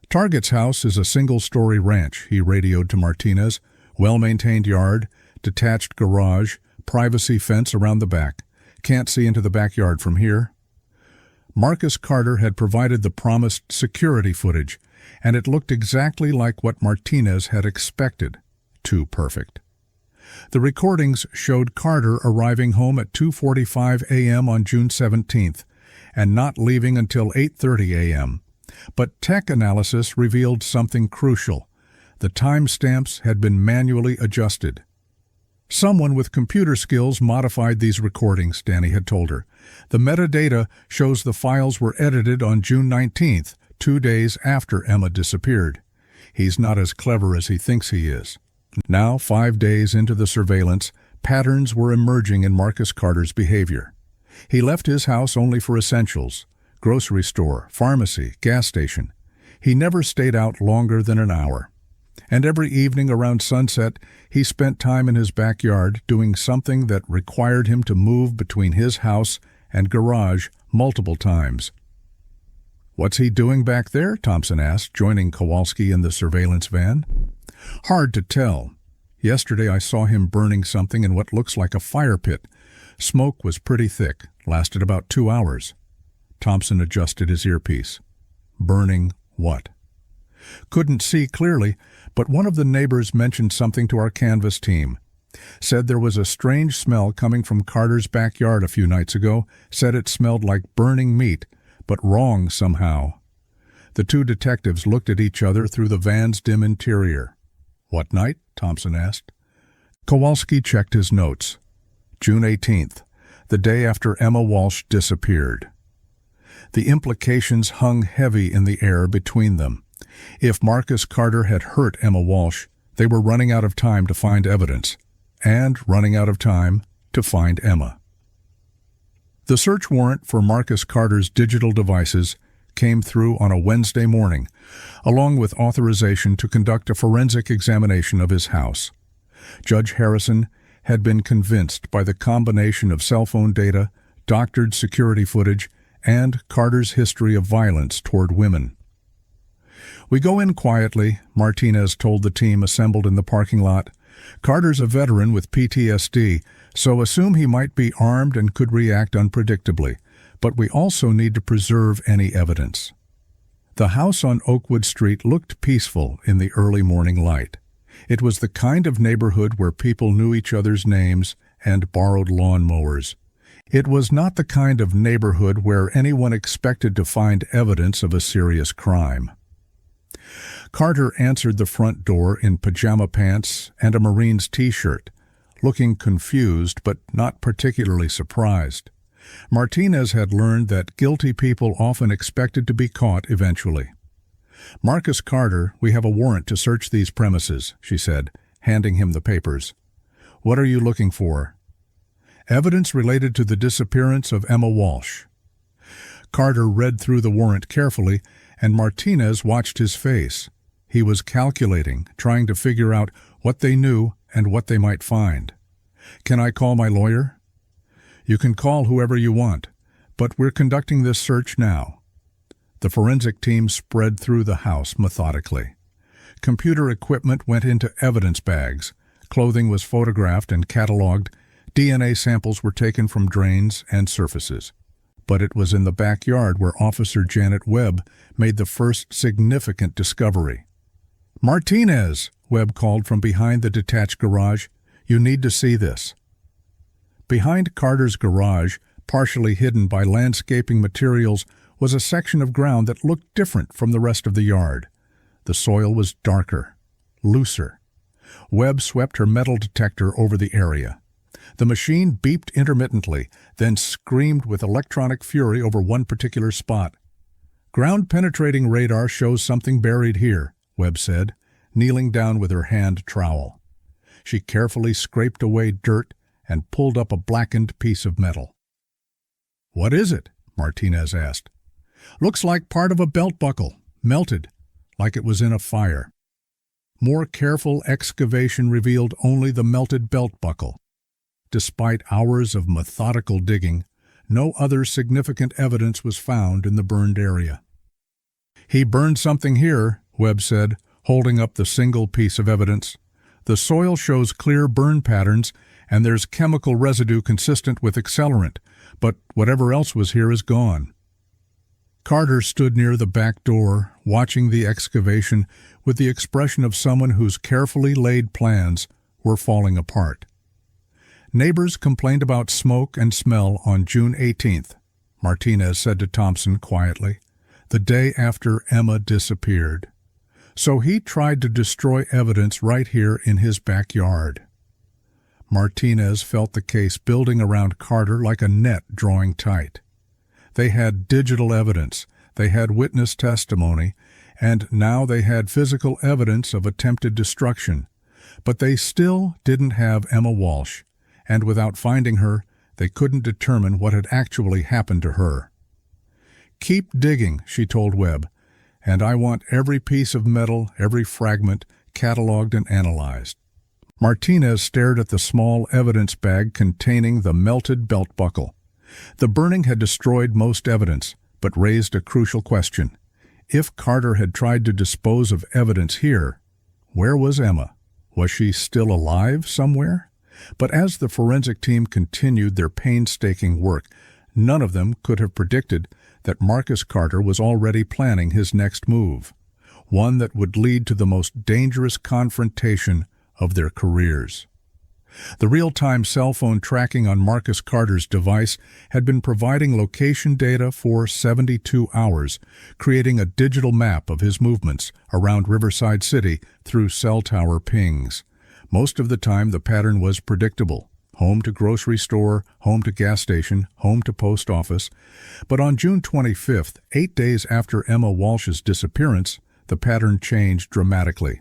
"Target's house is a single-story ranch," he radioed to Martinez. "Well-maintained yard, detached garage, privacy fence around the back. Can't see into the backyard from here." Marcus Carter had provided the promised security footage, and it looked exactly like what Martinez had expected. Too perfect. The recordings showed Carter arriving home at 2:45 a.m. on June 17th and not leaving until 8:30 a.m. But tech analysis revealed something crucial. The timestamps had been manually adjusted. Someone with computer skills modified these recordings, Danny had told her. The metadata shows the files were edited on June 19th, 2 days after Emma disappeared. He's not as clever as he thinks he is. Now, 5 days into the surveillance, patterns were emerging in Marcus Carter's behavior. He left his house only for essentials: grocery store, pharmacy, gas station. He never stayed out longer than an hour. And every evening around sunset, he spent time in his backyard doing something that required him to move between his house and garage multiple times. "What's he doing back there?" Thompson asked, joining Kowalski in the surveillance van. "Hard to tell. Yesterday I saw him burning something in what looks like a fire pit. Smoke was pretty thick, lasted about 2 hours. Thompson adjusted his earpiece. "Burning what?" "Couldn't see clearly, but one of the neighbors mentioned something to our canvas team. Said there was a strange smell coming from Carter's backyard a few nights ago, said it smelled like burning meat, but wrong somehow." The two detectives looked at each other through the van's dim interior. "What night?" Thompson asked. Kowalski checked his notes. June 18th, the day after Emma Walsh disappeared. The implications hung heavy in the air between them. If Marcus Carter had hurt Emma Walsh, they were running out of time to find evidence, and running out of time to find Emma. The search warrant for Marcus Carter's digital devices came through on a Wednesday morning, along with authorization to conduct a forensic examination of his house. Judge Harrison had been convinced by the combination of cell phone data, doctored security footage, and Carter's history of violence toward women. "We go in quietly," Martinez told the team assembled in the parking lot. "Carter's a veteran with PTSD, so assume he might be armed and could react unpredictably, but we also need to preserve any evidence." The house on Oakwood Street looked peaceful in the early morning light. It was the kind of neighborhood where people knew each other's names and borrowed lawnmowers. It was not the kind of neighborhood where anyone expected to find evidence of a serious crime. Carter answered the front door in pajama pants and a Marines t-shirt, looking confused but not particularly surprised. Martinez had learned that guilty people often expected to be caught eventually. "Marcus Carter, we have a warrant to search these premises," she said, handing him the papers. "What are you looking for?" "Evidence related to the disappearance of Emma Walsh." Carter read through the warrant carefully, and Martinez watched his face. He was calculating, trying to figure out what they knew and what they might find. "Can I call my lawyer?" "You can call whoever you want, but we're conducting this search now." The forensic team spread through the house methodically. Computer equipment went into evidence bags. Clothing was photographed and cataloged. DNA samples were taken from drains and surfaces. But it was in the backyard where Officer Janet Webb made the first significant discovery. "Martinez," Webb called from behind the detached garage, "you need to see this." Behind Carter's garage, partially hidden by landscaping materials, was a section of ground that looked different from the rest of the yard. The soil was darker, looser. Webb swept her metal detector over the area. The machine beeped intermittently, then screamed with electronic fury over one particular spot. "Ground-penetrating radar shows something buried here," Webb said, kneeling down with her hand trowel. She carefully scraped away dirt and pulled up a blackened piece of metal. "What is it?" Martinez asked. "Looks like part of a belt buckle, melted, like it was in a fire." More careful excavation revealed only the melted belt buckle. Despite hours of methodical digging, no other significant evidence was found in the burned area. "He burned something here," Webb said, holding up the single piece of evidence. "The soil shows clear burn patterns, and there's chemical residue consistent with accelerant, but whatever else was here is gone." Carter stood near the back door, watching the excavation with the expression of someone whose carefully laid plans were falling apart. "Neighbors complained about smoke and smell on June 18th, Martinez said to Thompson quietly, the day after Emma disappeared. "So he tried to destroy evidence right here in his backyard." Martinez felt the case building around Carter like a net drawing tight. They had digital evidence, they had witness testimony, and now they had physical evidence of attempted destruction. But they still didn't have Emma Walsh, and without finding her, they couldn't determine what had actually happened to her. "Keep digging," she told Webb, "and I want every piece of metal, every fragment, cataloged and analyzed." Martinez stared at the small evidence bag containing the melted belt buckle. The burning had destroyed most evidence, but raised a crucial question. If Carter had tried to dispose of evidence here, where was Emma? Was she still alive somewhere? But as the forensic team continued their painstaking work, none of them could have predicted that Marcus Carter was already planning his next move, one that would lead to the most dangerous confrontation of their careers. The real-time cell phone tracking on Marcus Carter's device had been providing location data for 72 hours, creating a digital map of his movements around Riverside City through cell tower pings. Most of the time the pattern was predictable: home to grocery store, home to gas station, home to post office. But on June 25th, 8 days after Emma Walsh's disappearance, the pattern changed dramatically.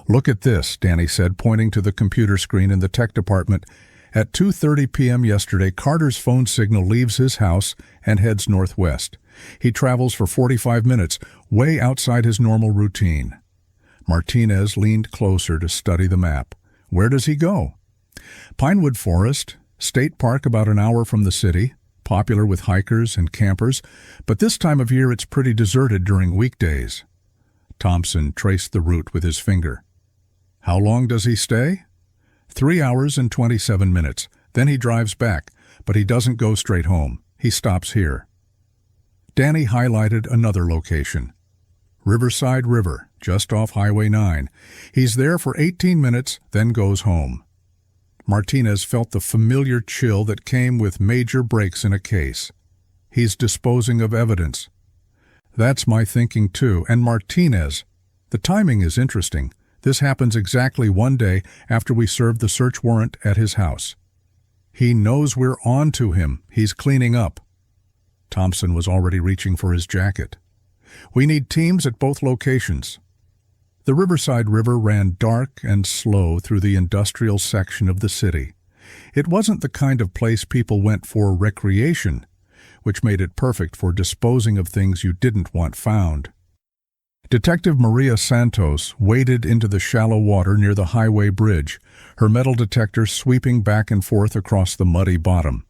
"Look at this," Danny said, pointing to the computer screen in the tech department. At 2:30 p.m. yesterday, Carter's phone signal leaves his house and heads northwest. He travels for 45 minutes, way outside his normal routine. Martinez leaned closer to study the map. Where does he go? Pinewood Forest, state park about an hour from the city, popular with hikers and campers, but this time of year it's pretty deserted during weekdays. Thompson traced the route with his finger. How long does he stay? 3 hours and 27 minutes. Then he drives back, but he doesn't go straight home. He stops here. Danny highlighted another location. Riverside River, just off Highway 9. He's there for 18 minutes, then goes home. Martinez felt the familiar chill that came with major breaks in a case. He's disposing of evidence. That's my thinking too. And Martinez, the timing is interesting. This happens exactly 1 day after we served the search warrant at his house. He knows we're on to him. He's cleaning up. Thompson was already reaching for his jacket. We need teams at both locations. The Riverside River ran dark and slow through the industrial section of the city. It wasn't the kind of place people went for recreation, which made it perfect for disposing of things you didn't want found. Detective Maria Santos waded into the shallow water near the highway bridge, her metal detector sweeping back and forth across the muddy bottom.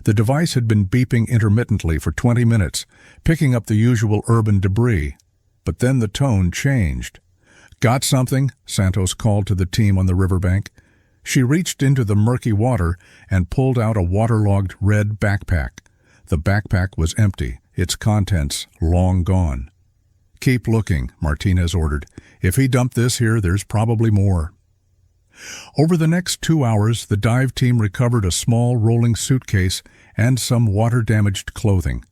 The device had been beeping intermittently for 20 minutes, picking up the usual urban debris. But then the tone changed. "Got something?" Santos called to the team on the riverbank. She reached into the murky water and pulled out a waterlogged red backpack. The backpack was empty, its contents long gone. "Keep looking," Martinez ordered. "If he dumped this here, there's probably more." Over the next 2 hours, the dive team recovered a small rolling suitcase and some water-damaged clothing.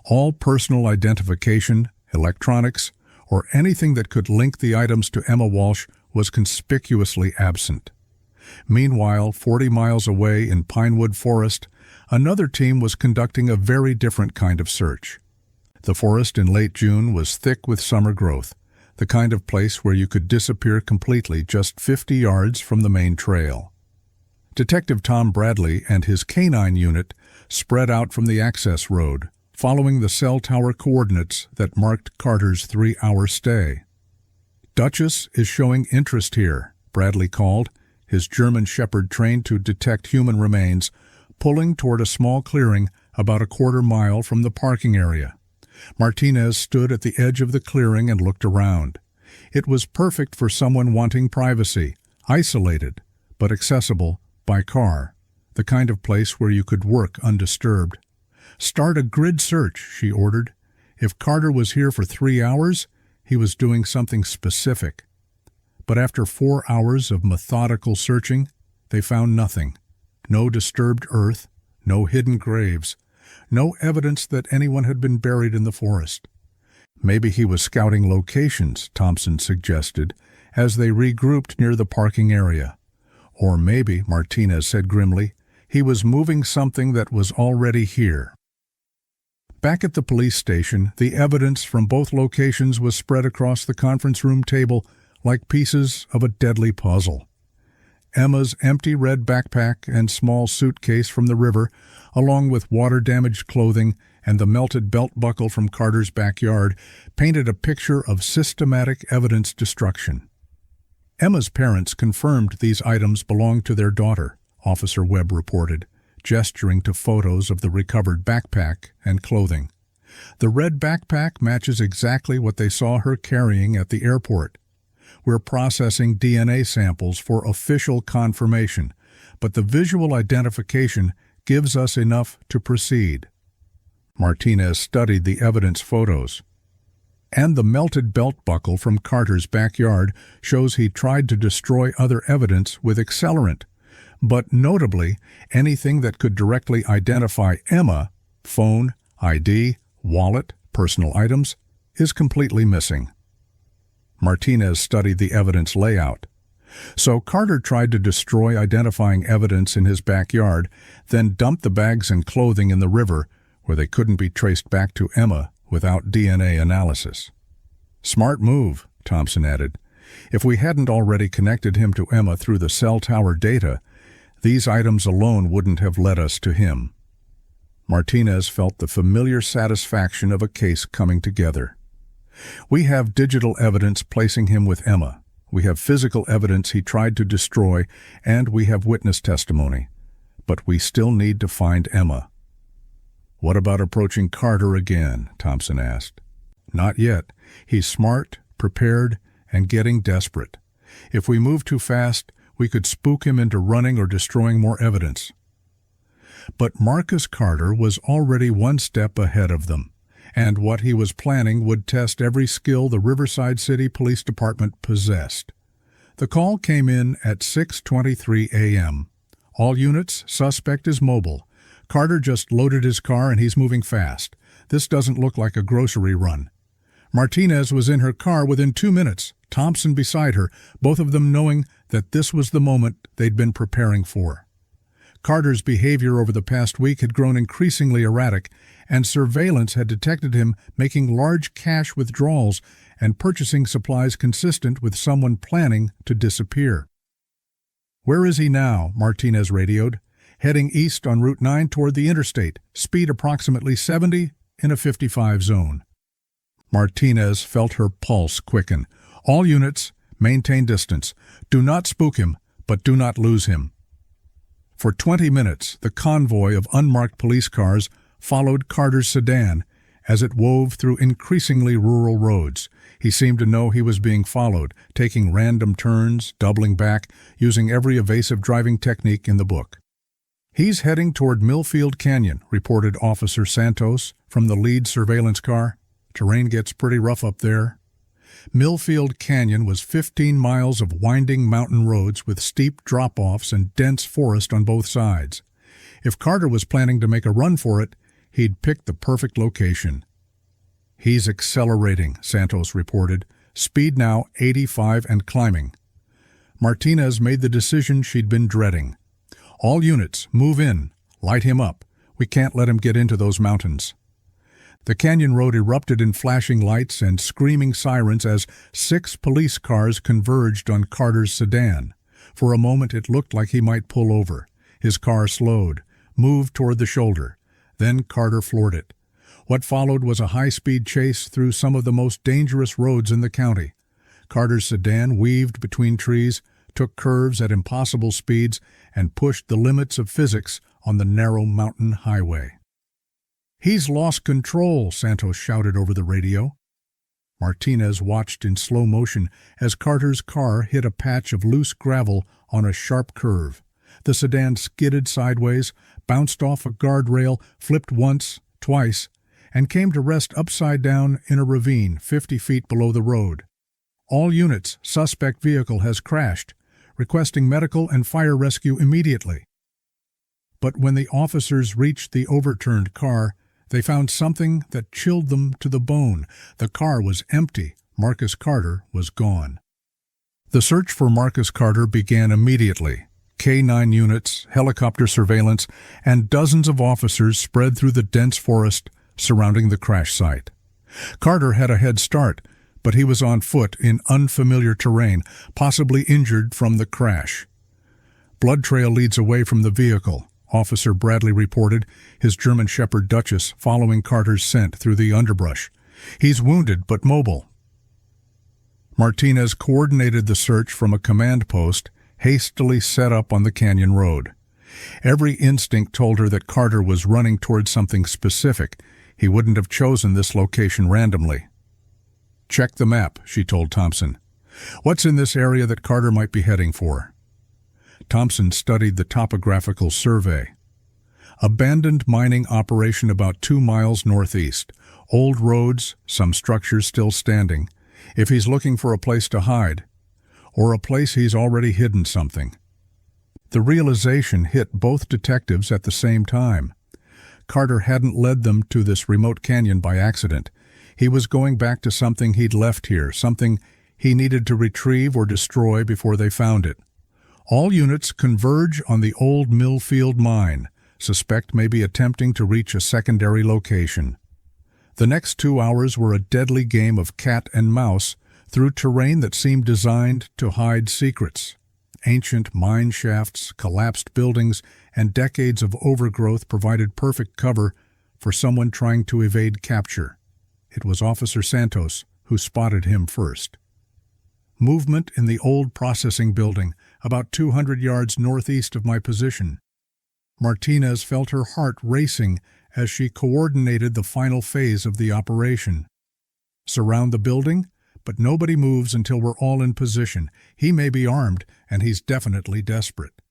All personal identification, electronics, or anything that could link the items to Emma Walsh was conspicuously absent. Meanwhile, 40 miles away in Pinewood Forest, another team was conducting a very different kind of search. The forest in late June was thick with summer growth, the kind of place where you could disappear completely just 50 yards from the main trail. Detective Tom Bradley and his canine unit spread out from the access road, following the cell tower coordinates that marked Carter's 3-hour stay. "Duchess is showing interest here," Bradley called, his German Shepherd trained to detect human remains, pulling toward a small clearing about a quarter-mile from the parking area. Martinez stood at the edge of the clearing and looked around. It was perfect for someone wanting privacy, isolated, but accessible by car, the kind of place where you could work undisturbed. "Start a grid search," she ordered. If Carter was here for 3 hours, he was doing something specific. But after 4 hours of methodical searching, they found nothing. No disturbed earth, no hidden graves, no evidence that anyone had been buried in the forest. "Maybe he was scouting locations," Thompson suggested, as they regrouped near the parking area. "Or maybe," Martinez said grimly, "he was moving something that was already here." Back at the police station, the evidence from both locations was spread across the conference room table like pieces of a deadly puzzle. Emma's empty red backpack and small suitcase from the river, along with water-damaged clothing and the melted belt buckle from Carter's backyard, painted a picture of systematic evidence destruction. Emma's parents confirmed these items belonged to their daughter, Officer Webb reported, gesturing to photos of the recovered backpack and clothing. "The red backpack matches exactly what they saw her carrying at the airport. We're processing DNA samples for official confirmation, but the visual identification gives us enough to proceed." Martinez studied the evidence photos. "And the melted belt buckle from Carter's backyard shows he tried to destroy other evidence with accelerant. But notably, anything that could directly identify Emma, phone, ID, wallet, personal items, is completely missing." Martinez studied the evidence layout. So Carter tried to destroy identifying evidence in his backyard, then dumped the bags and clothing in the river, where they couldn't be traced back to Emma without DNA analysis. "Smart move," Thompson added. "If we hadn't already connected him to Emma through the cell tower data, these items alone wouldn't have led us to him." Martinez felt the familiar satisfaction of a case coming together. "We have digital evidence placing him with Emma. We have physical evidence he tried to destroy, and we have witness testimony. But we still need to find Emma." "What about approaching Carter again?" Thompson asked. "Not yet. He's smart, prepared, and getting desperate. If we move too fast, we could spook him into running or destroying more evidence." But Marcus Carter was already one step ahead of them, and what he was planning would test every skill the Riverside City Police Department possessed. The call came in at 6:23 a.m. "All units, suspect is mobile. Carter just loaded his car and he's moving fast. This doesn't look like a grocery run." Martinez was in her car within 2 minutes, Thompson beside her, both of them knowing that this was the moment they'd been preparing for. Carter's behavior over the past week had grown increasingly erratic, and surveillance had detected him making large cash withdrawals and purchasing supplies consistent with someone planning to disappear. "Where is he now?" Martinez radioed. "Heading east on Route 9 toward the interstate, speed approximately 70 in a 55 zone." Martinez felt her pulse quicken. "All units, maintain distance. Do not spook him, but do not lose him." For 20 minutes, the convoy of unmarked police cars followed Carter's sedan as it wove through increasingly rural roads. He seemed to know he was being followed, taking random turns, doubling back, using every evasive driving technique in the book. "He's heading toward Millfield Canyon," reported Officer Santos from the lead surveillance car. "Terrain gets pretty rough up there." Millfield Canyon was 15 miles of winding mountain roads with steep drop-offs and dense forest on both sides. If Carter was planning to make a run for it, he'd picked the perfect location. "He's accelerating," Santos reported. "Speed now 85 and climbing." Martinez made the decision she'd been dreading. All units, move in. Light him up. We can't let him get into those mountains. The canyon road erupted in flashing lights and screaming sirens as 6 police cars converged on Carter's sedan. For a moment it looked like he might pull over. His car slowed, moved toward the shoulder. Then Carter floored it. What followed was a high-speed chase through some of the most dangerous roads in the county. Carter's sedan weaved between trees, took curves at impossible speeds, and pushed the limits of physics on the narrow mountain highway. "He's lost control," Santos shouted over the radio. Martinez watched in slow motion as Carter's car hit a patch of loose gravel on a sharp curve. The sedan skidded sideways, bounced off a guardrail, flipped once, twice, and came to rest upside down in a ravine 50 feet below the road. "All units, suspect vehicle has crashed. Requesting medical and fire rescue immediately." But when the officers reached the overturned car, they found something that chilled them to the bone. The car was empty. Marcus Carter was gone. The search for Marcus Carter began immediately. K-9 units, helicopter surveillance, and dozens of officers spread through the dense forest surrounding the crash site. Carter had a head start, but he was on foot in unfamiliar terrain, possibly injured from the crash. "Blood trail leads away from the vehicle," Officer Bradley reported, his German Shepherd Duchess following Carter's scent through the underbrush. "He's wounded but mobile." Martinez coordinated the search from a command post hastily set up on the canyon road. Every instinct told her that Carter was running towards something specific. He wouldn't have chosen this location randomly. "Check the map," she told Thompson. "What's in this area that Carter might be heading for?" Thompson studied the topographical survey. Abandoned mining operation about 2 miles northeast. Old roads, some structures still standing. If he's looking for a place to hide, or a place he's already hidden something. The realization hit both detectives at the same time. Carter hadn't led them to this remote canyon by accident. He was going back to something he'd left here, something he needed to retrieve or destroy before they found it. All units converge on the old Millfield mine. Suspect may be attempting to reach a secondary location. The next 2 hours were a deadly game of cat and mouse through terrain that seemed designed to hide secrets. Ancient mine shafts, collapsed buildings, and decades of overgrowth provided perfect cover for someone trying to evade capture. It was Officer Santos who spotted him first. Movement in the old processing building, about 200 yards northeast of my position. Martinez felt her heart racing as she coordinated the final phase of the operation. Surround the building, but nobody moves until we're all in position. He may be armed, and he's definitely desperate.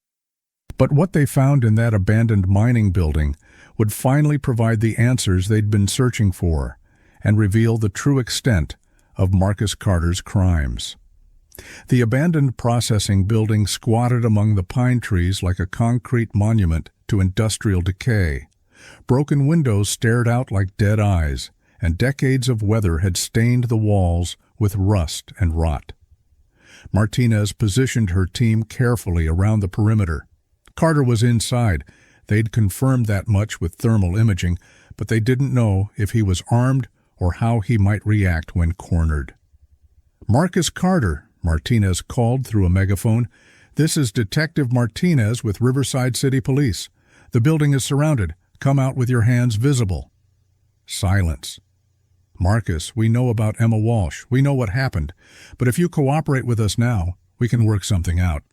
But what they found in that abandoned mining building would finally provide the answers they'd been searching for and reveal the true extent of Marcus Carter's crimes. The abandoned processing building squatted among the pine trees like a concrete monument to industrial decay. Broken windows stared out like dead eyes, and decades of weather had stained the walls with rust and rot. Martinez positioned her team carefully around the perimeter. Carter was inside. They'd confirmed that much with thermal imaging, but they didn't know if he was armed or how he might react when cornered. "Marcus Carter," Martinez called through a megaphone. "This is Detective Martinez with Riverside City Police. The building is surrounded. Come out with your hands visible." Silence. "Marcus, we know about Emma Walsh. We know what happened. But if you cooperate with us now, we can work something out."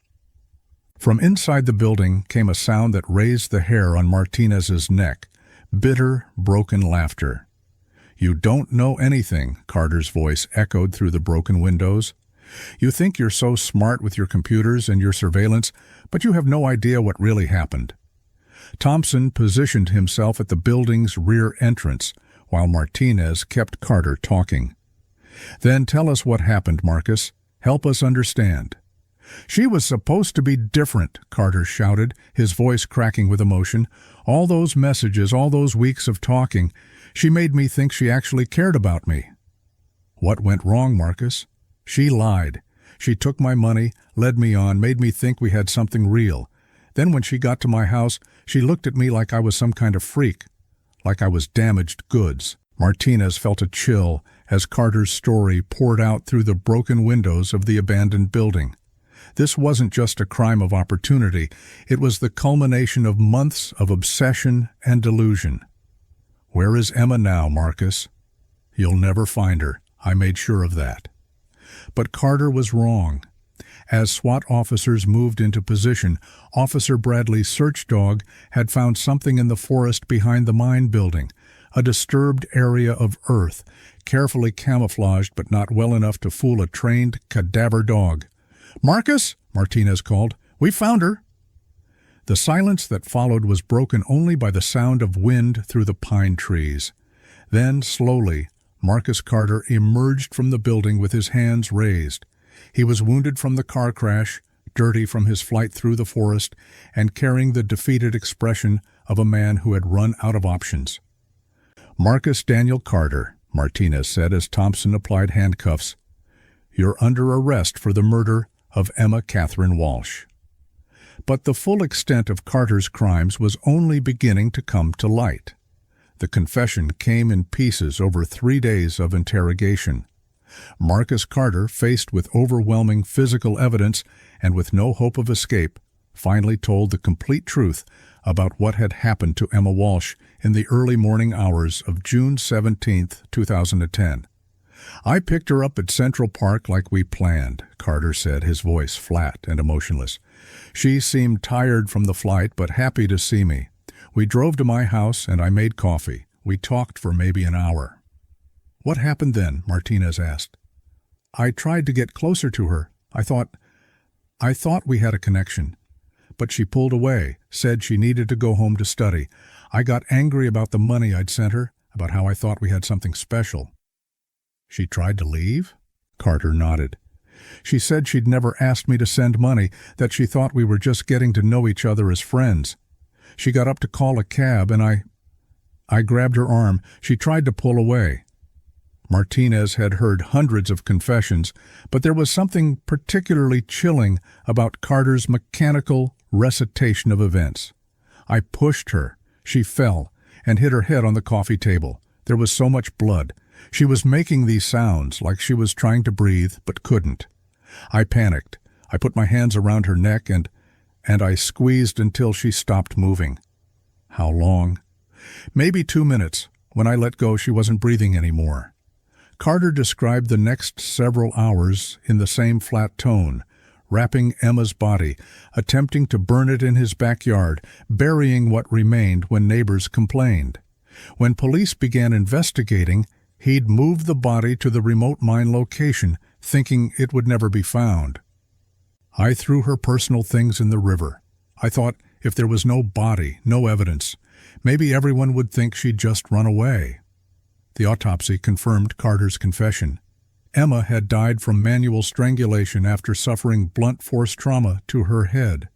From inside the building came a sound that raised the hair on Martinez's neck. Bitter, broken laughter. "You don't know anything," Carter's voice echoed through the broken windows. "You think you're so smart with your computers and your surveillance, but you have no idea what really happened." Thompson positioned himself at the building's rear entrance, while Martinez kept Carter talking. "Then tell us what happened, Marcus. Help us understand." "She was supposed to be different," Carter shouted, his voice cracking with emotion. "All those messages, all those weeks of talking, she made me think she actually cared about me." "What went wrong, Marcus?" "She lied. She took my money, led me on, made me think we had something real. Then when she got to my house, she looked at me like I was some kind of freak, like I was damaged goods. Martinez felt a chill as Carter's story poured out through the broken windows of the abandoned building. This wasn't just a crime of opportunity. It was the culmination of months of obsession and delusion. Where is Emma now, Marcus? You'll never find her. I made sure of that. But Carter was wrong. As SWAT officers moved into position, Officer Bradley's search dog had found something in the forest behind the mine building, a disturbed area of earth, carefully camouflaged but not well enough to fool a trained cadaver dog. "Marcus," Martinez called, "we found her." The silence that followed was broken only by the sound of wind through the pine trees. Then, slowly, Marcus Carter emerged from the building with his hands raised. He was wounded from the car crash, dirty from his flight through the forest, and carrying the defeated expression of a man who had run out of options. "Marcus Daniel Carter," Martinez said as Thompson applied handcuffs, "you're under arrest for the murder of Emma Katherine Walsh." But the full extent of Carter's crimes was only beginning to come to light. The confession came in pieces over 3 days of interrogation. Marcus Carter, faced with overwhelming physical evidence and with no hope of escape, finally told the complete truth about what had happened to Emma Walsh in the early morning hours of June 17, 2010. "I picked her up at Central Park like we planned," Carter said, his voice flat and emotionless. "She seemed tired from the flight, but happy to see me. We drove to my house and I made coffee. We talked for maybe an hour." "What happened then?" Martinez asked. "I tried to get closer to her. I thought we had a connection. But she pulled away, said she needed to go home to study. I got angry about the money I'd sent her, about how I thought we had something special." "She tried to leave?" Carter nodded. "She said she'd never asked me to send money, that she thought we were just getting to know each other as friends. She got up to call a cab and I grabbed her arm. She tried to pull away." Martinez had heard hundreds of confessions, but there was something particularly chilling about Carter's mechanical recitation of events. "I pushed her. She fell and hit her head on the coffee table. There was so much blood. She was making these sounds like she was trying to breathe but couldn't. I panicked. I put my hands around her neck and I squeezed until she stopped moving." "How long?" "Maybe 2 minutes. When I let go, she wasn't breathing anymore." Carter described the next several hours in the same flat tone, wrapping Emma's body, attempting to burn it in his backyard, burying what remained when neighbors complained. When police began investigating, he'd moved the body to the remote mine location, thinking it would never be found. "I threw her personal things in the river. I thought if there was no body, no evidence, maybe everyone would think she'd just run away." The autopsy confirmed Carter's confession. Emma had died from manual strangulation after suffering blunt force trauma to her head.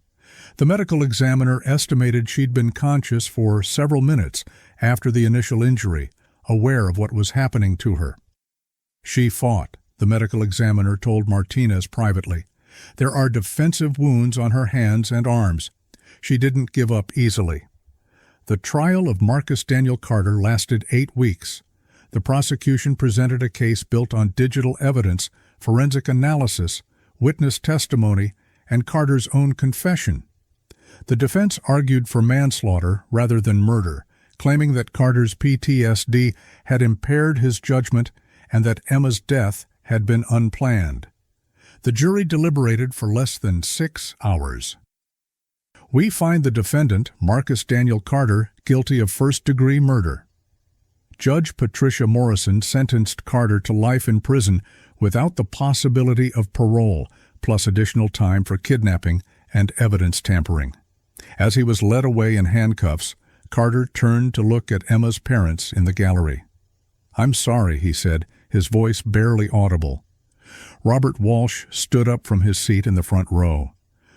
The medical examiner estimated she'd been conscious for several minutes after the initial injury, aware of what was happening to her. "She fought," the medical examiner told Martinez privately. "There are defensive wounds on her hands and arms. She didn't give up easily." The trial of Marcus Daniel Carter lasted 8 weeks. The prosecution presented a case built on digital evidence, forensic analysis, witness testimony, and Carter's own confession. The defense argued for manslaughter rather than murder, claiming that Carter's PTSD had impaired his judgment and that Emma's death had been unplanned. The jury deliberated for less than 6 hours. "We find the defendant, Marcus Daniel Carter, guilty of first-degree murder." Judge Patricia Morrison sentenced Carter to life in prison without the possibility of parole, plus additional time for kidnapping and evidence tampering. As he was led away in handcuffs, Carter turned to look at Emma's parents in the gallery. "I'm sorry," he said, his voice barely audible. Robert Walsh stood up from his seat in the front row.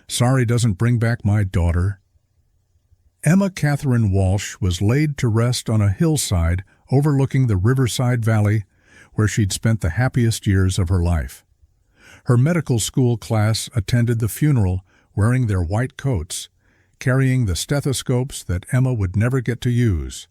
"Sorry doesn't bring back my daughter." Emma Katherine Walsh was laid to rest on a hillside overlooking the Riverside Valley, where she'd spent the happiest years of her life. Her medical school class attended the funeral wearing their white coats, carrying the stethoscopes that Emma would never get to use.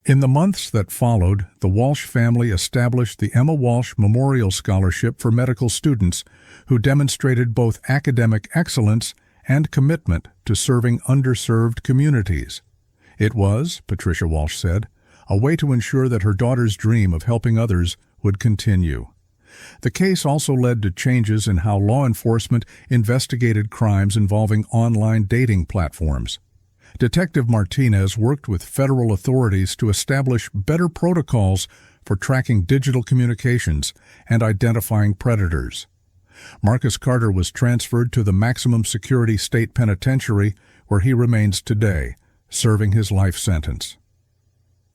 In the months that followed, the Walsh family established the Emma Walsh Memorial Scholarship for medical students who demonstrated both academic excellence and commitment to serving underserved communities. It was, Patricia Walsh said, a way to ensure that her daughter's dream of helping others would continue. The case also led to changes in how law enforcement investigated crimes involving online dating platforms. Detective Martinez worked with federal authorities to establish better protocols for tracking digital communications and identifying predators. Marcus Carter was transferred to the maximum security state penitentiary, where he remains today, serving his life sentence.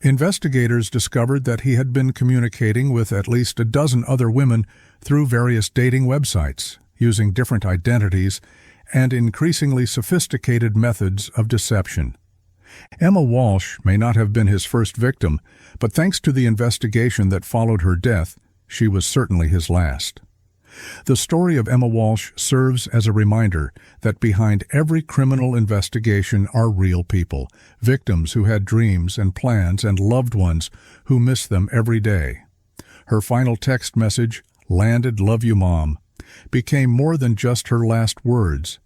Investigators discovered that he had been communicating with at least a dozen other women through various dating websites, using different identities and increasingly sophisticated methods of deception. Emma Walsh may not have been his first victim, but thanks to the investigation that followed her death, she was certainly his last. The story of Emma Walsh serves as a reminder that behind every criminal investigation are real people, victims who had dreams and plans and loved ones who miss them every day. Her final text message, "Landed, love you, Mom," became more than just her last words.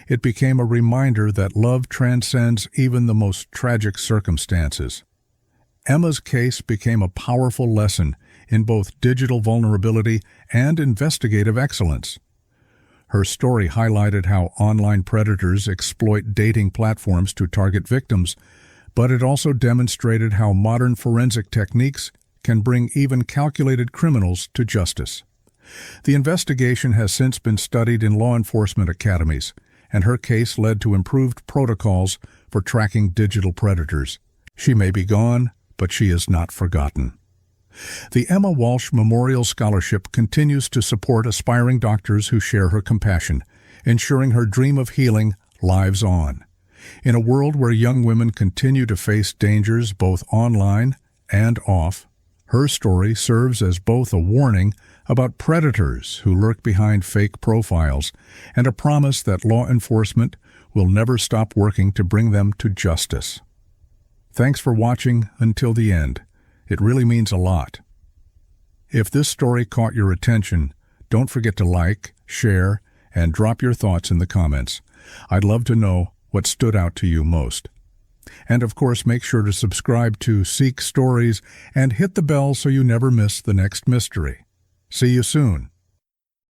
It became a reminder that love transcends even the most tragic circumstances. Emma's case became a powerful lesson in both digital vulnerability and investigative excellence. Her story highlighted how online predators exploit dating platforms to target victims, but it also demonstrated how modern forensic techniques can bring even calculated criminals to justice. The investigation has since been studied in law enforcement academies, and her case led to improved protocols for tracking digital predators. She may be gone, but she is not forgotten. The Emma Walsh Memorial Scholarship continues to support aspiring doctors who share her compassion, ensuring her dream of healing lives on. In a world where young women continue to face dangers both online and off, her story serves as both a warning about predators who lurk behind fake profiles and a promise that law enforcement will never stop working to bring them to justice. Thanks for watching until the end. It really means a lot. If this story caught your attention, don't forget to like, share, and drop your thoughts in the comments. I'd love to know what stood out to you most. And of course, make sure to subscribe to Seek Stories and hit the bell so you never miss the next mystery. See you soon.